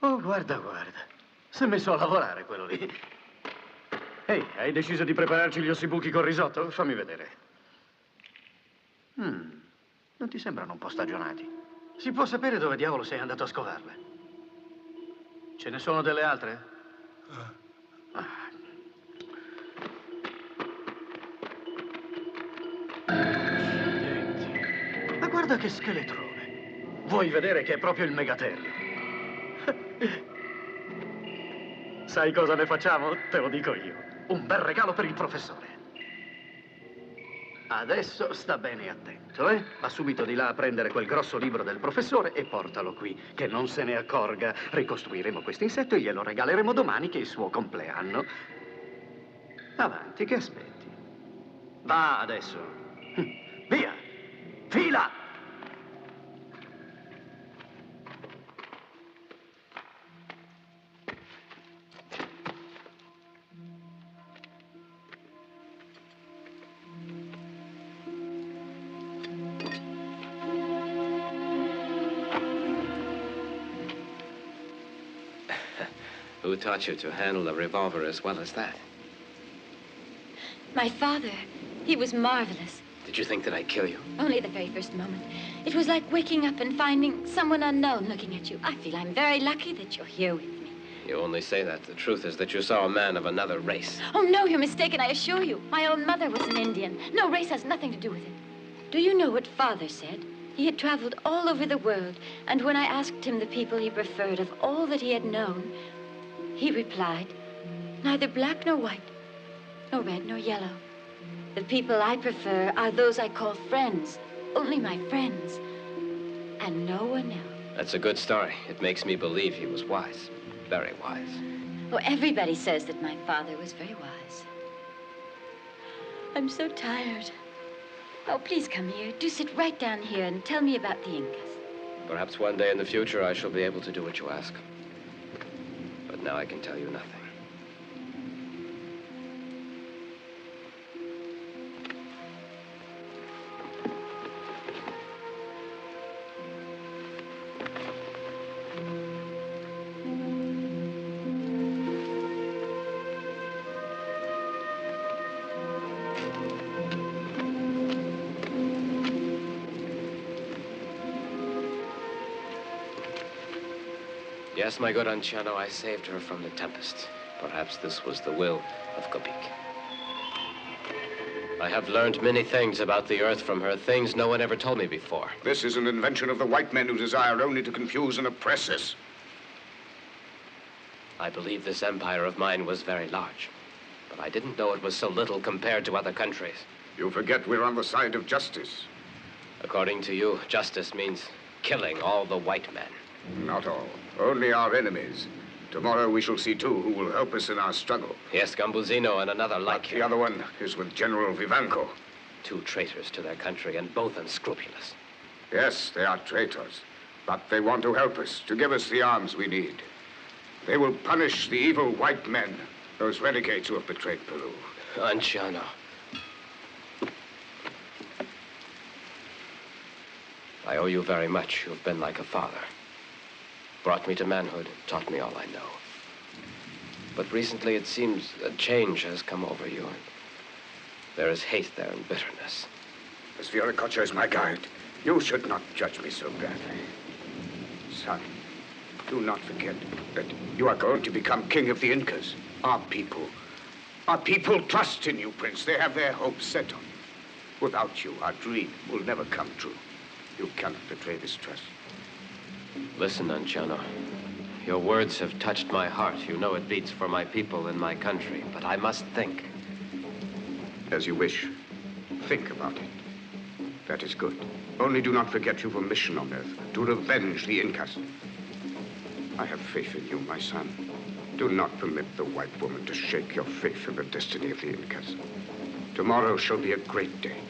Oh, guarda. Si è messo a lavorare quello lì. Ehi, hai deciso di prepararci gli ossibuchi col risotto? Fammi vedere. Non ti sembrano un po' stagionati? Si può sapere dove diavolo sei andato a scovarle? Ce ne sono delle altre? Accidenti. Ma guarda che scheletrone. Vuoi vedere che è proprio il Megatherium? Sai cosa ne facciamo? Te lo dico io. Un bel regalo per il professore. Adesso sta bene attento. attento, eh? Va subito di là a prendere quel grosso libro del professore e portalo qui, che non se ne accorga. Ricostruiremo questo insetto e glielo regaleremo domani, che è il suo compleanno. Avanti, che aspetti? Va adesso. Via! Fila! Who taught you to handle a revolver as well as that? My father, he was marvelous. Did you think that I'd kill you? Only the very first moment. It was like waking up and finding someone unknown looking at you. I feel I'm very lucky that you're here with me. You only say that. The truth is that you saw a man of another race. Oh, no, you're mistaken, I assure you. My own mother was an Indian. No, race has nothing to do with it. Do you know what Father said? He had traveled all over the world, and when I asked him the people he preferred of all that he had known, he replied, neither black nor white, nor red nor yellow. The people I prefer are those I call friends, only my friends, and no one else. That's a good story. It makes me believe he was wise, very wise. Oh, everybody says that my father was very wise. I'm so tired. Oh, please come here. Do sit right down here and tell me about the Incas. Perhaps one day in the future I shall be able to do what you ask. But now I can tell you nothing. Yes, my good Anciano, I saved her from the tempest. Perhaps this was the will of Kopik. I have learned many things about the earth from her, things no one ever told me before. This is an invention of the white men who desire only to confuse and oppress us. I believe this empire of mine was very large, but I didn't know it was so little compared to other countries. You forget we're on the side of justice. According to you, justice means killing all the white men. Not all. Only our enemies. Tomorrow we shall see two who will help us in our struggle. Yes, Gambuzino and another like him. The other one is with General Vivanco. Two traitors to their country and both unscrupulous. Yes, they are traitors. But they want to help us, to give us the arms we need. They will punish the evil white men, those renegades who have betrayed Peru. Anciano. I owe you very much. You've been like a father. Brought me to manhood, taught me all I know. But recently it seems a change has come over you. And there is hate there and bitterness. As Viracocha is my guide, you should not judge me so badly. Son, do not forget that you are going to become king of the Incas. Our people trust in you, Prince. They have their hopes set on you. Without you, our dream will never come true. You cannot betray this trust. Listen, Anciano. Your words have touched my heart. You know it beats for my people and my country, but I must think. As you wish. Think about it. That is good. Only do not forget you've a mission on Earth, to revenge the Incas. I have faith in you, my son. Do not permit the white woman to shake your faith in the destiny of the Incas. Tomorrow shall be a great day.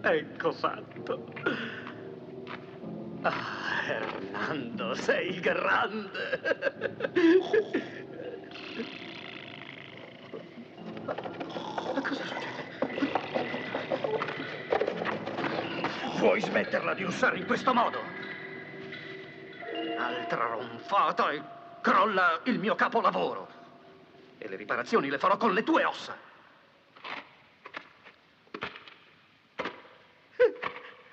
Ecco fatto. Ah, Hernando, sei grande. Ma cosa succede? Vuoi smetterla di usare in questo modo? Altra ronfata e crolla il mio capolavoro. E le riparazioni le farò con le tue ossa.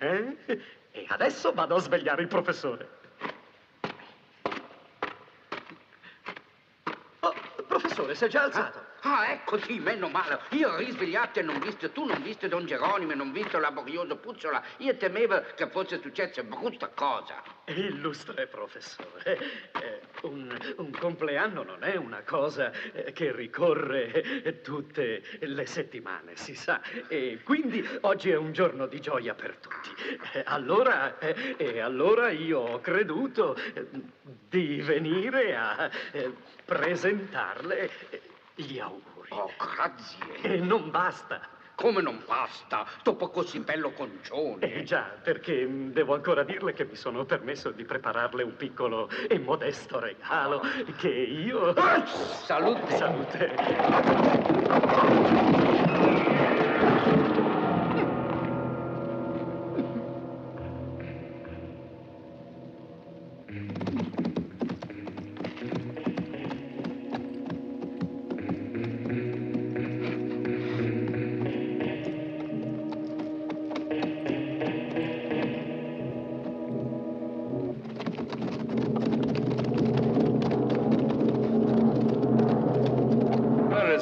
E adesso vado a svegliare il professore. professore, si è già alzato. Ah, ecco sì, meno male. Io risvegliato e non visto, tu non visto Don Geronimo e non visto la laboriosa puzzola. Io temevo che fosse successa brutta cosa. Illustre professore, un compleanno non è una cosa che ricorre tutte le settimane, si sa. E quindi oggi è un giorno di gioia per tutti. Allora io ho creduto di venire a presentarle gli auguri. Oh, grazie. E non basta. Come non basta? Dopo così bello concione. Già, perché devo ancora dirle che mi sono permesso di prepararle un piccolo e modesto regalo che io... Salute. Salute.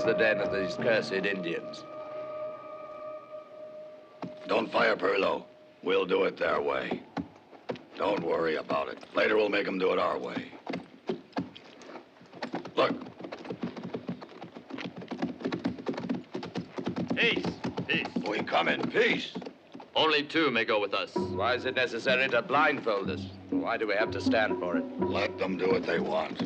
The den of these cursed Indians. Don't fire, Perlo. We'll do it their way. Don't worry about it. Later we'll make them do it our way. Look. Peace. Peace. We come in peace. Only two may go with us. Why is it necessary to blindfold us? Why do we have to stand for it? Let them do what they want.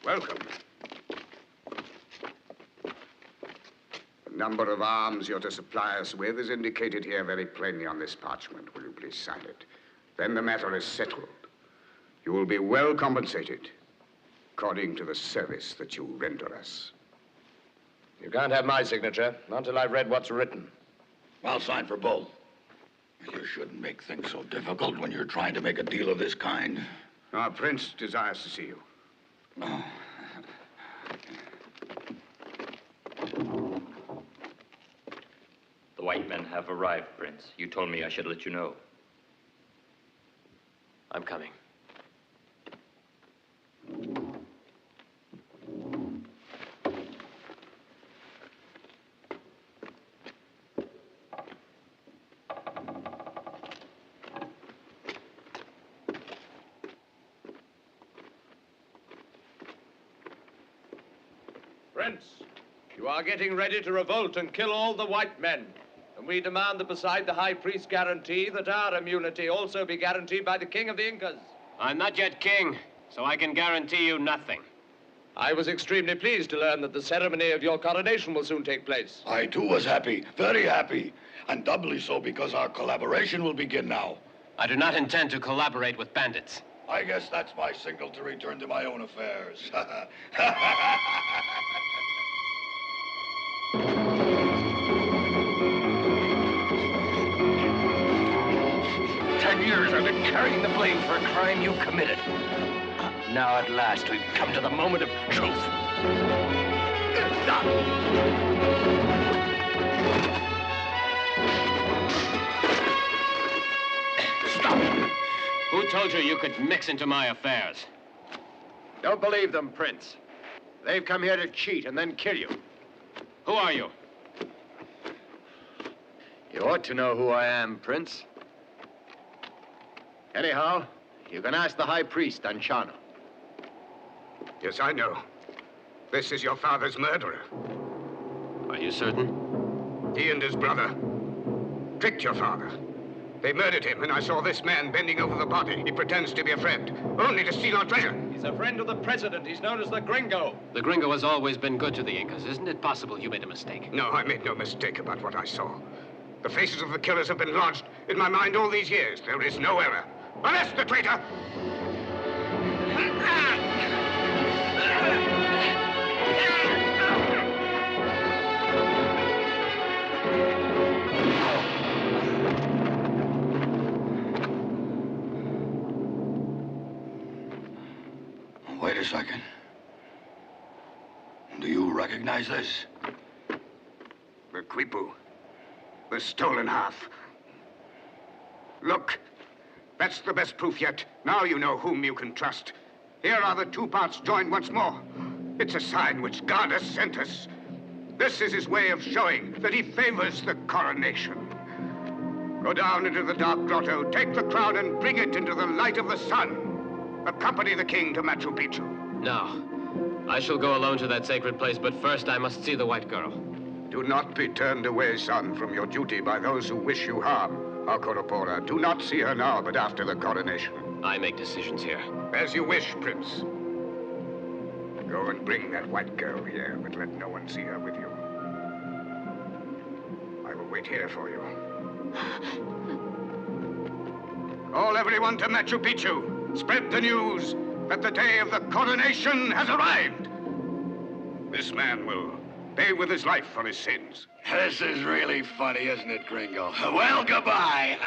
Welcome. The number of arms you're to supply us with is indicated here very plainly on this parchment. Will you please sign it? Then the matter is settled. You will be well compensated according to the service that you render us. You can't have my signature, not until I've read what's written. I'll sign for both. You shouldn't make things so difficult when you're trying to make a deal of this kind. Our prince desires to see you. Oh. The white men have arrived, Prince. You told me I should let you know. I'm coming. Prince, you are getting ready to revolt and kill all the white men. And we demand that beside the high priest's guarantee, that our immunity also be guaranteed by the king of the Incas. I'm not yet king, so I can guarantee you nothing. I was extremely pleased to learn that the ceremony of your coronation will soon take place. I, too, was happy, very happy. And doubly so because our collaboration will begin now. I do not intend to collaborate with bandits. I guess that's my signal to return to my own affairs. 10 years I've been carrying the blame for a crime you committed. Now at last we've come to the moment of truth. Stop! Who told you could mix into my affairs? Don't believe them, Prince. They've come here to cheat and then kill you. Who are you? You ought to know who I am, Prince. Anyhow, you can ask the high priest, Anchano. Yes, I know. This is your father's murderer. Are you certain? He and his brother tricked your father. They murdered him, and I saw this man bending over the body. He pretends to be a friend, only to steal our treasure. He's a friend of the president. He's known as the Gringo. The Gringo has always been good to the Incas. Isn't it possible you made a mistake? No, I made no mistake about what I saw. The faces of the killers have been lodged in my mind all these years. There is no error. Arrest the traitor! a second. Do you recognize this? The quipu. The stolen half. Look, that's the best proof yet. Now you know whom you can trust. Here are the two parts joined once more. It's a sign which God has sent us. This is his way of showing that he favors the coronation. Go down into the dark grotto, take the crown and bring it into the light of the sun. Accompany the king to Machu Picchu. No. I shall go alone to that sacred place, but first I must see the white girl. Do not be turned away, son, from your duty by those who wish you harm. Akorapora, do not see her now, but after the coronation. I make decisions here. As you wish, Prince. Go and bring that white girl here, but let no one see her with you. I will wait here for you. Call everyone to Machu Picchu. Spread the news that the day of the coronation has arrived. This man will pay with his life for his sins. This is really funny, isn't it, Gringo? Well, goodbye.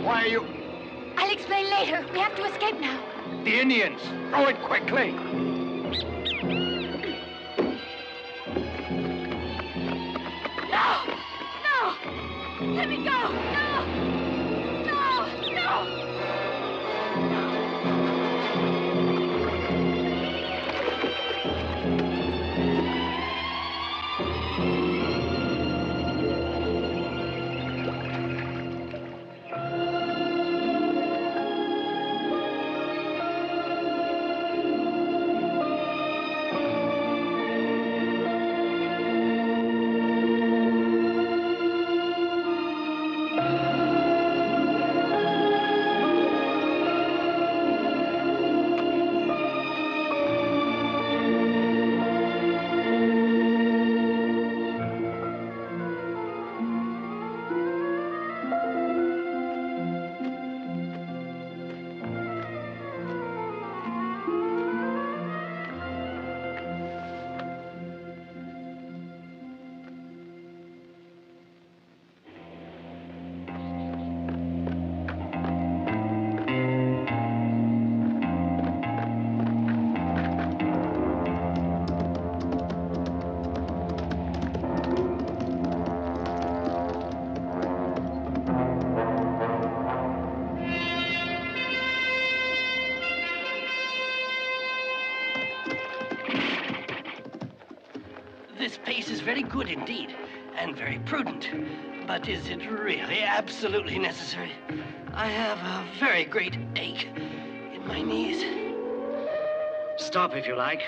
Why are you... I'll explain later. We have to escape now. The Indians! Throw it quickly! No! No! Let me go! No! No! No! This pace is very good indeed, and very prudent. But is it really absolutely necessary? I have a very great ache in my knees. Stop if you like.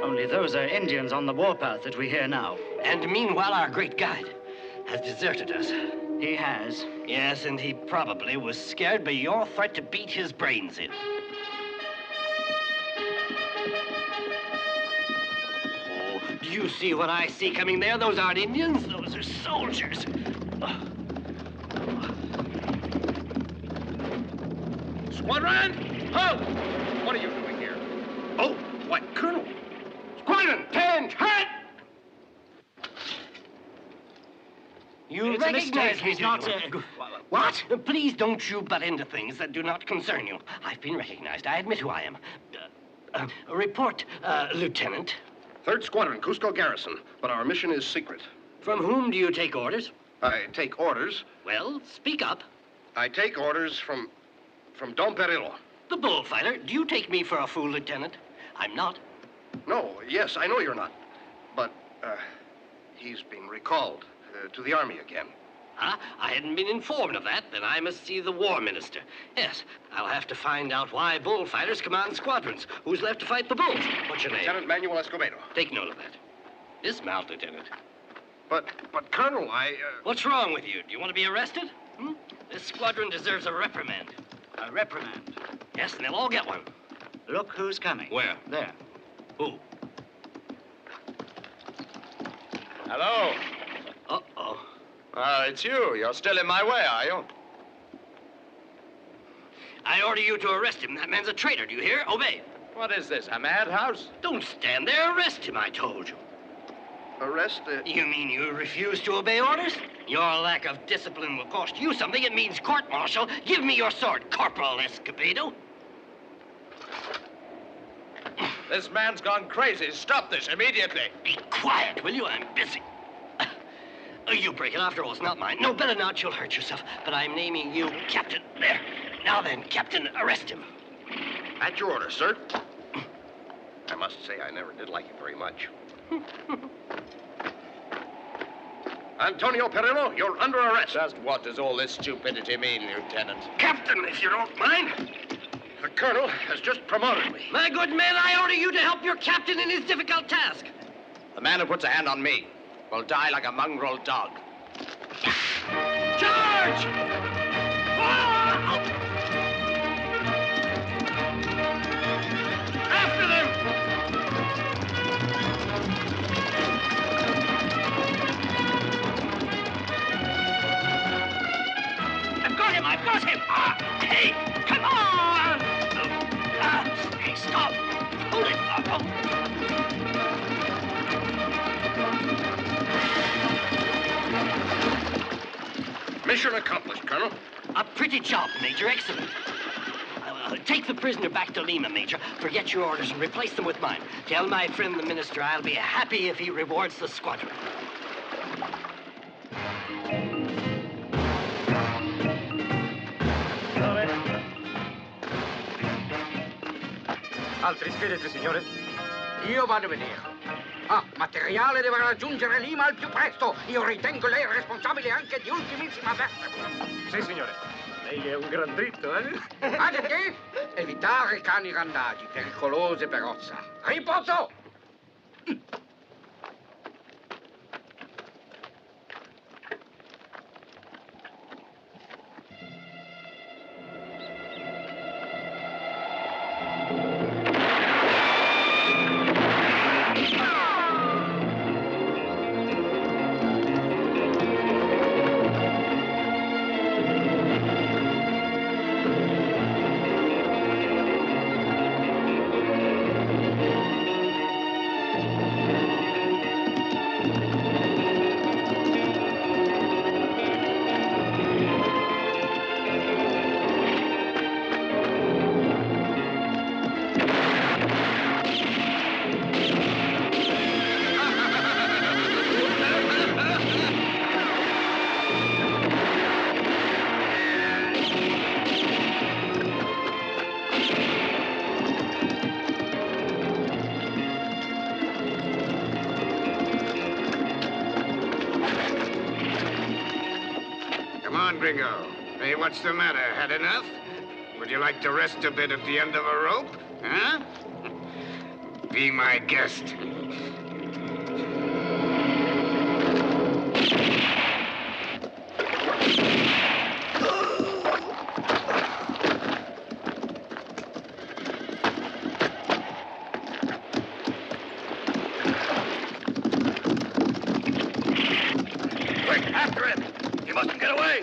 Only those are Indians on the warpath that we hear now. And meanwhile, our great guide has deserted us. He has? Yes, and he probably was scared by your threat to beat his brains in. Do you see what I see coming there? Those aren't Indians, those are soldiers. Squadron, halt! What are you doing here? Oh, what, Colonel? Squadron, tend, hat! You It's a recognize mistake. me, He's do not, you? What? Please don't you butt into things that do not concern you. I've been recognized. I admit who I am. Report, Lieutenant. 3rd Squadron, Cusco Garrison, but our mission is secret. From whom do you take orders? I take orders. Well, speak up. I take orders from Dom Perillo. The bullfighter. Do you take me for a fool, Lieutenant? I'm not. No, yes, I know you're not. But, he's being recalled to the Army again. Huh? I hadn't been informed of that. Then I must see the war minister. Yes, I'll have to find out why bullfighters command squadrons. Who's left to fight the bulls? What's your name? Lieutenant Manuel Escobedo. Take note of that. Dismount, Lieutenant. But Colonel, What's wrong with you? Do you want to be arrested? Hmm? This squadron deserves a reprimand. A reprimand? Yes, and they'll all get one. Look who's coming. Where? There. Who? Hello. Uh-oh. It's you. You're still in my way, are you? I order you to arrest him. That man's a traitor. Do you hear? Obey. What is this, a madhouse? Don't stand there. Arrest him, I told you. Arrest? You mean you refuse to obey orders? Your lack of discipline will cost you something. It means court-martial. Give me your sword, Corporal Escobedo. This man's gone crazy. Stop this immediately. Be quiet, will you? I'm busy. You break it. After all, it's not mine. No, better not. You'll hurt yourself. But I'm naming you Captain. There. Now then, Captain, arrest him. At your order, sir. I must say I never did like him very much. Antonio Perillo, you're under arrest. Just what does all this stupidity mean, Lieutenant? Captain, if you don't mind. The colonel has just promoted me. My good man, I order you to help your captain in his difficult task. The man who puts a hand on me will die like a mongrel dog. Charge! After them! I've got him! Hey, come on! Hey, stop! Hold it! Mission accomplished, Colonel. A pretty job, Major. Excellent. Take the prisoner back to Lima, Major. Forget your orders and replace them with mine. Tell my friend the minister I'll be happy if he rewards the squadron. Altri scheletri, signore? Io vado a vedere. Materiale deve raggiungere Lima al più presto. Io ritengo lei responsabile anche di ultimissima vertebra. Sì, signore. Lei è un gran dritto, eh? Perché? Evitare cani randagi, pericolose per Ozza. Riposo! Gringo. Hey, what's the matter? Had enough? Would you like to rest a bit at the end of a rope? Huh? Be my guest. Quick, after him! You mustn't get away!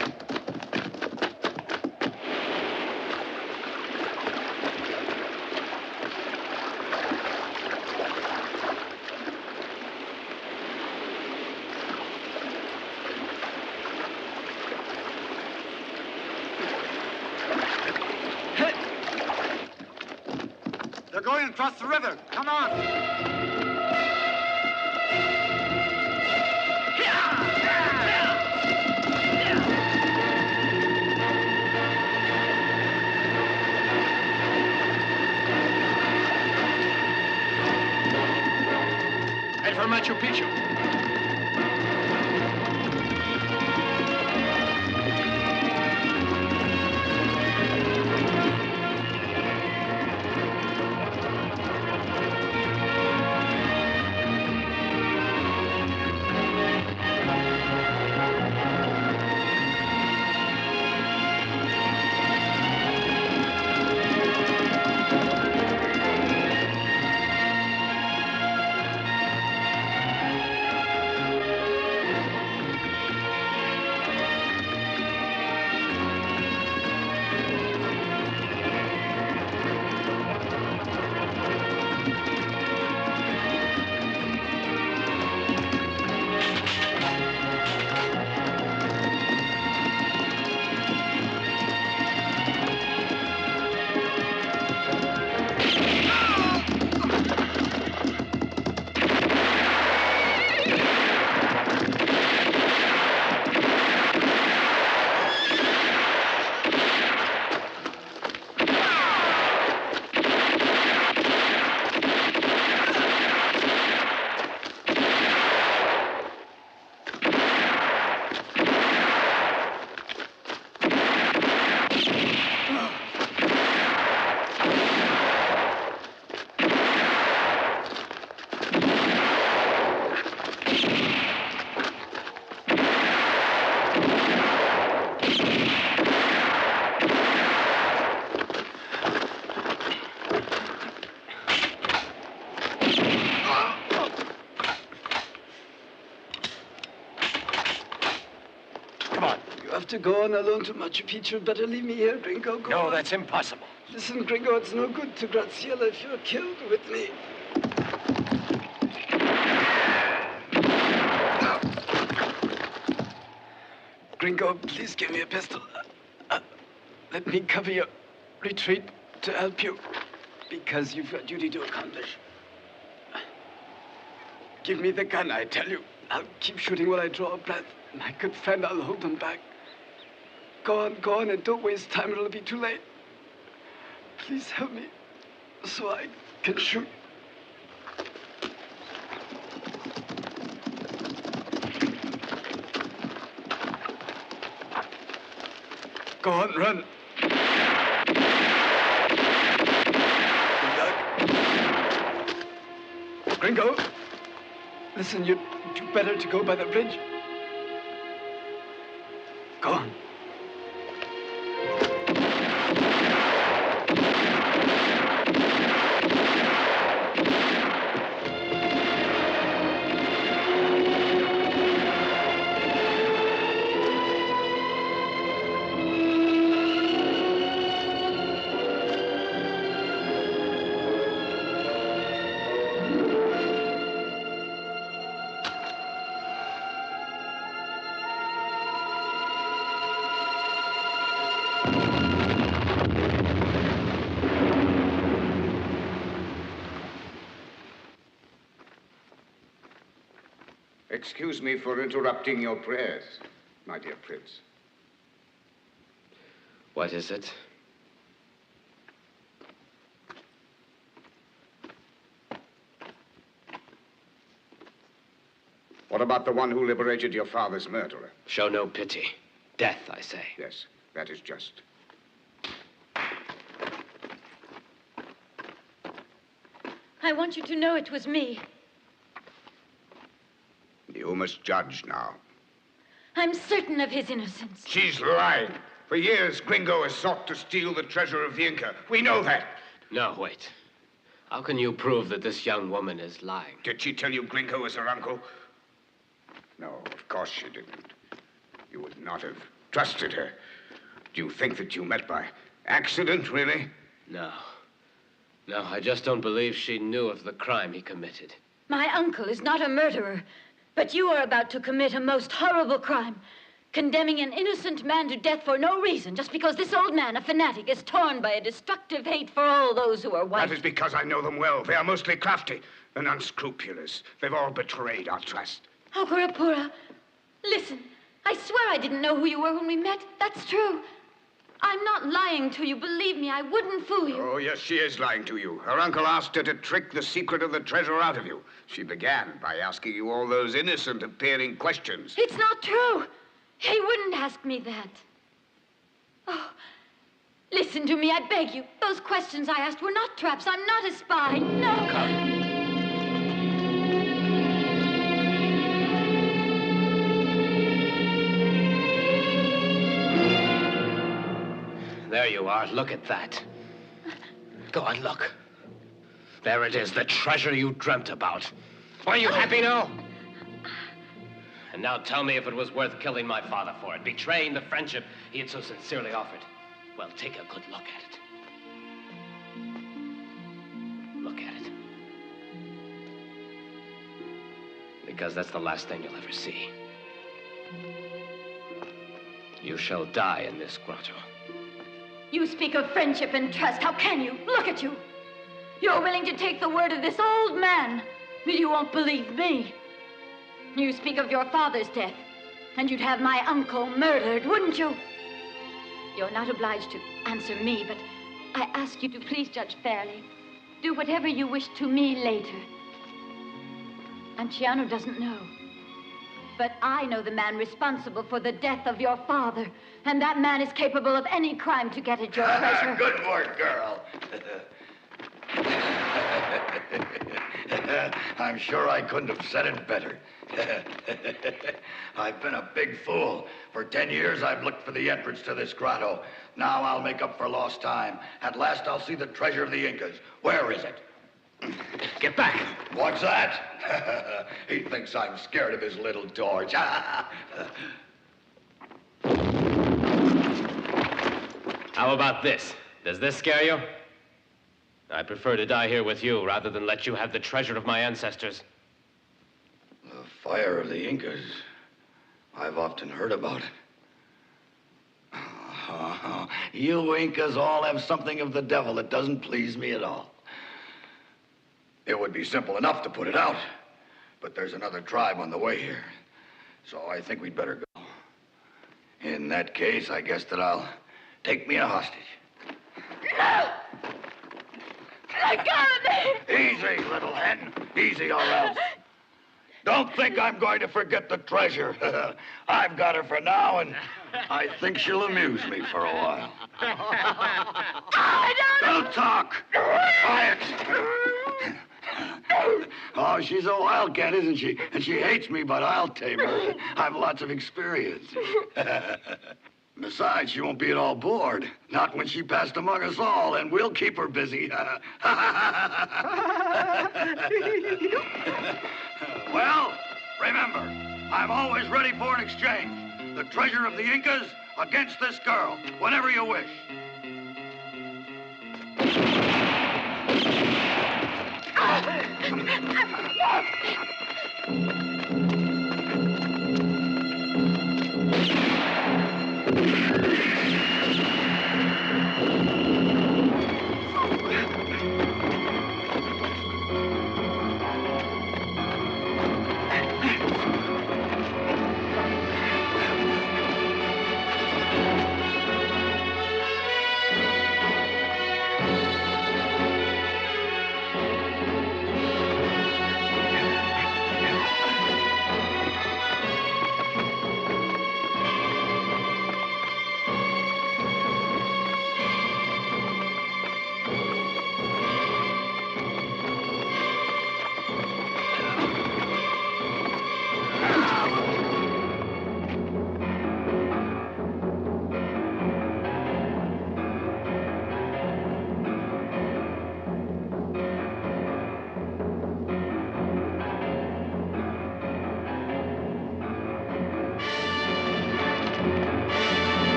They're going across the river. Come on. Head for Machu Picchu. Come on. You have to go on alone to Machu Picchu. Better leave me here, Gringo. Go No, on. that's impossible. Listen, Gringo, it's no good to Graciela if you're killed with me. Gringo, please give me a pistol. Let me cover your retreat to help you, because you've a duty to accomplish. Give me the gun, I tell you. I'll keep shooting while I draw a breath. My good friend, I'll hold them back. Go on, and don't waste time. It'll be too late. Please help me so I can shoot. Go on, run. Good luck. Gringo, listen, you'd do better to go by the bridge. Go on. Excuse me for interrupting your prayers, my dear Prince. What is it? What about the one who liberated your father's murderer? Show no pity. Death, I say. Yes, that is just. I want you to know it was me. You must judge now. I'm certain of his innocence. She's lying. For years, Gringo has sought to steal the treasure of the Inca. We know that. No, wait. How can you prove that this young woman is lying? Did she tell you Gringo was her uncle? No, of course she didn't. You would not have trusted her. Do you think that you met by accident, really? No. No, I just don't believe she knew of the crime he committed. My uncle is not a murderer, but you are about to commit a most horrible crime, condemning an innocent man to death for no reason, just because this old man, a fanatic, is torn by a destructive hate for all those who are white. That is because I know them well. They are mostly crafty and unscrupulous. They've all betrayed our trust. Hakurapura, listen. I swear I didn't know who you were when we met. That's true. I'm not lying to you. Believe me, I wouldn't fool you. Oh, yes, she is lying to you. Her uncle asked her to trick the secret of the treasure out of you. She began by asking you all those innocent appearing questions. It's not true. He wouldn't ask me that. Oh, listen to me, I beg you. Those questions I asked were not traps. I'm not a spy. No. Come. There you are. Look at that. Go on, look. There it is, the treasure you dreamt about. Are you happy now? And now tell me if it was worth killing my father for it, betraying the friendship he had so sincerely offered. Well, take a good look at it. Look at it. Because that's the last thing you'll ever see. You shall die in this grotto. You speak of friendship and trust. How can you? Look at you. You're willing to take the word of this old man, but you won't believe me. You speak of your father's death, and you'd have my uncle murdered, wouldn't you? You're not obliged to answer me, but I ask you to please judge fairly. Do whatever you wish to me later. Anciano doesn't know. But I know the man responsible for the death of your father, and that man is capable of any crime to get at your treasure. Good work, girl. I'm sure I couldn't have said it better. I've been a big fool. For 10 years, I've looked for the entrance to this grotto. Now I'll make up for lost time. At last, I'll see the treasure of the Incas. Where is it? Get back. What's that? He thinks I'm scared of his little torch. How about this? Does this scare you? I prefer to die here with you rather than let you have the treasure of my ancestors. The fire of the Incas. I've often heard about it. You Incas all have something of the devil that doesn't please me at all. It would be simple enough to put it out, but there's another tribe on the way here, so I think we'd better go. In that case, I guess that I'll take me a hostage. No! Let go of me! Easy, little hen. Easy or else. Don't think I'm going to forget the treasure. I've got her for now, and I think she'll amuse me for a while. Don't talk! Quiet! Oh, she's a wildcat, isn't she? And she hates me, but I'll tame her. I've lots of experience. Besides, she won't be at all bored. Not when she passed among us all, and we'll keep her busy. Well, remember, I'm always ready for an exchange. The treasure of the Incas against this girl, whenever you wish.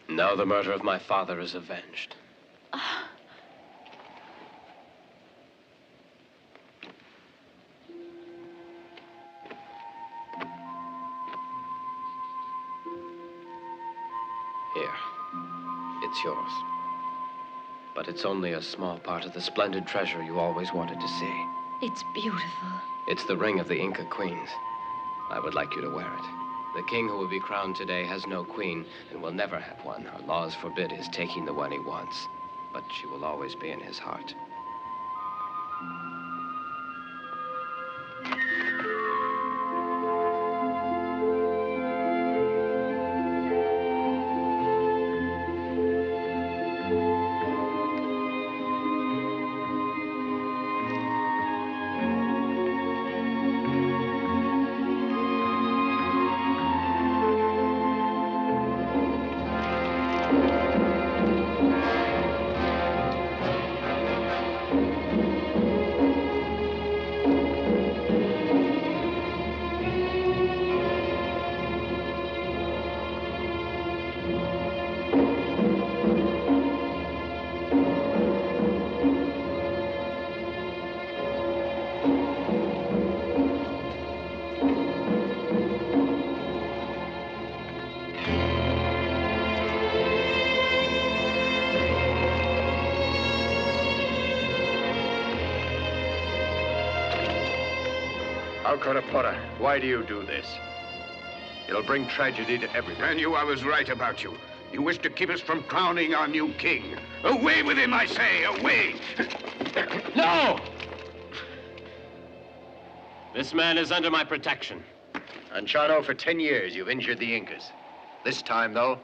Now the murder of my father is avenged. Here. It's yours. But it's only a small part of the splendid treasure you always wanted to see. It's beautiful. It's the ring of the Inca queens. I would like you to wear it. The king who will be crowned today has no queen and will never have one. Our laws forbid his taking the one he wants. But she will always be in his heart. Alcorapora, why do you do this? It'll bring tragedy to everyone. I knew I was right about you. You wish to keep us from crowning our new king. Away with him, I say, away! No! This man is under my protection. Anchano, for 10 years you've injured the Incas. This time, though,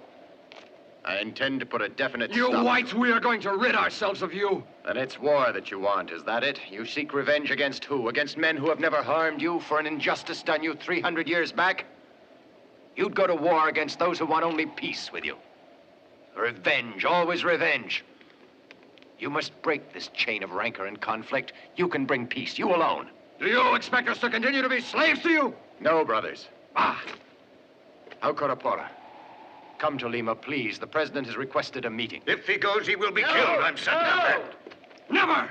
I intend to put a definite You stop. whites, we are going to rid ourselves of you. Then it's war that you want, is that it? You seek revenge against who? Against men who have never harmed you for an injustice done you 300 years back? You'd go to war against those who want only peace with you. Revenge, always revenge. You must break this chain of rancor and conflict. You can bring peace, you alone. Do you expect us to continue to be slaves to you? No, brothers. Alcorapora, come to Lima, please. The president has requested a meeting. If he goes, he will be killed. I'm certain of that. Never!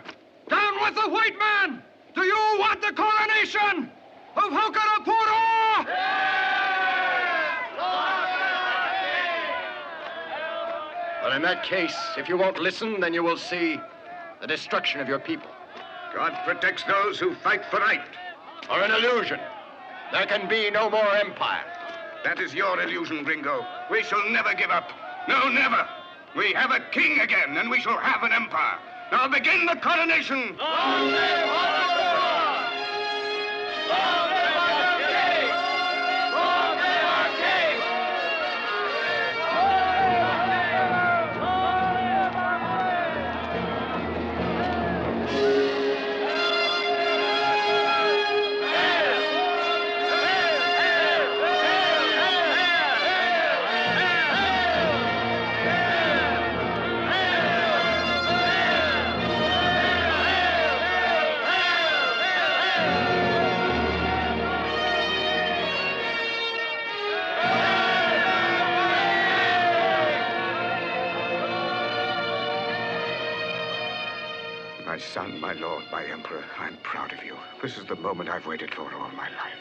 Down with the white man! Do you want the coronation of Hokarapura? Well, in that case, if you won't listen, then you will see the destruction of your people. God protects those who fight for right. Or an illusion. There can be no more empire. That is your illusion, Gringo. We shall never give up. No, never. We have a king again, and we shall have an empire. Now begin the coronation. My son, my lord, my emperor, I'm proud of you. This is the moment I've waited for all my life.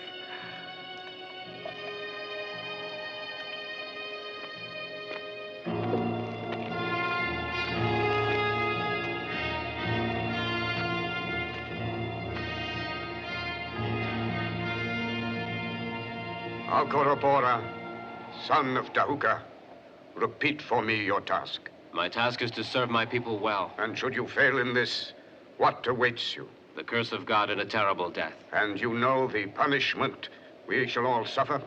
Alcorapora, son of Tahuka, repeat for me your task. My task is to serve my people well. And should you fail in this, what awaits you? The curse of God and a terrible death. And you know the punishment we shall all suffer?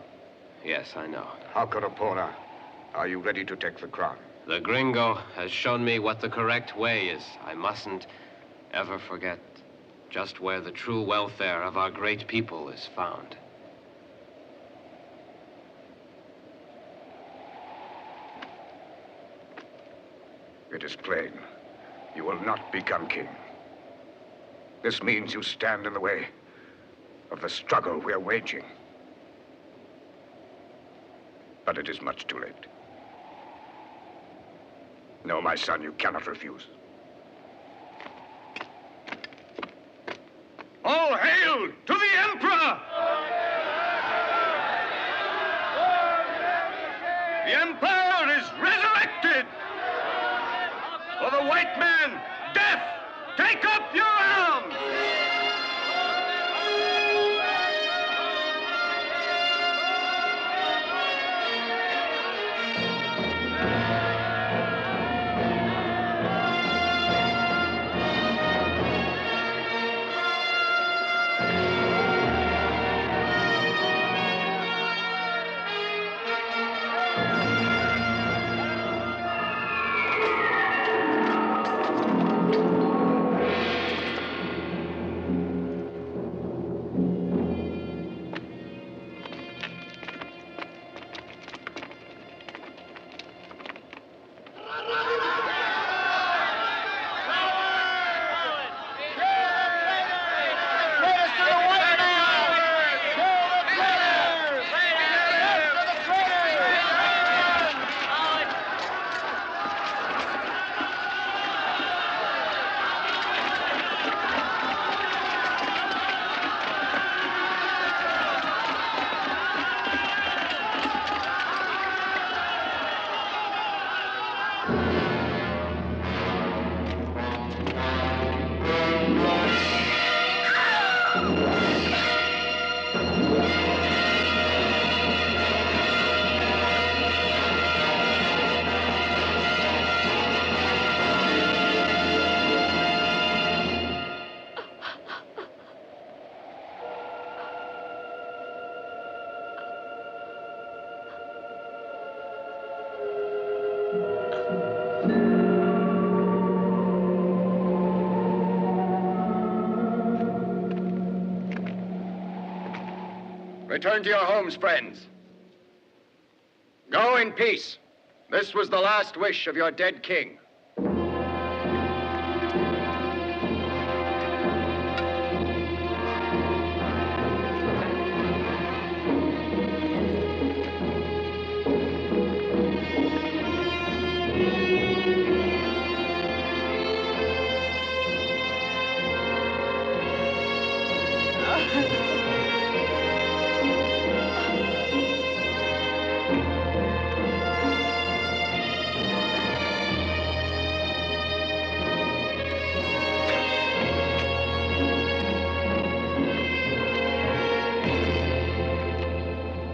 Yes, I know. Alcorapora, are you ready to take the crown? The gringo has shown me what the correct way is. I mustn't ever forget just where the true welfare of our great people is found. It is plain. You will not become king. This means you stand in the way of the struggle we're waging. But it is much too late. No, my son, you cannot refuse. All hail to the Emperor! The Empire is resurrected! For the white man, death, take up your arms! return to your homes, friends. Go in peace. This was the last wish of your dead king.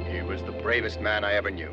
He was the bravest man I ever knew.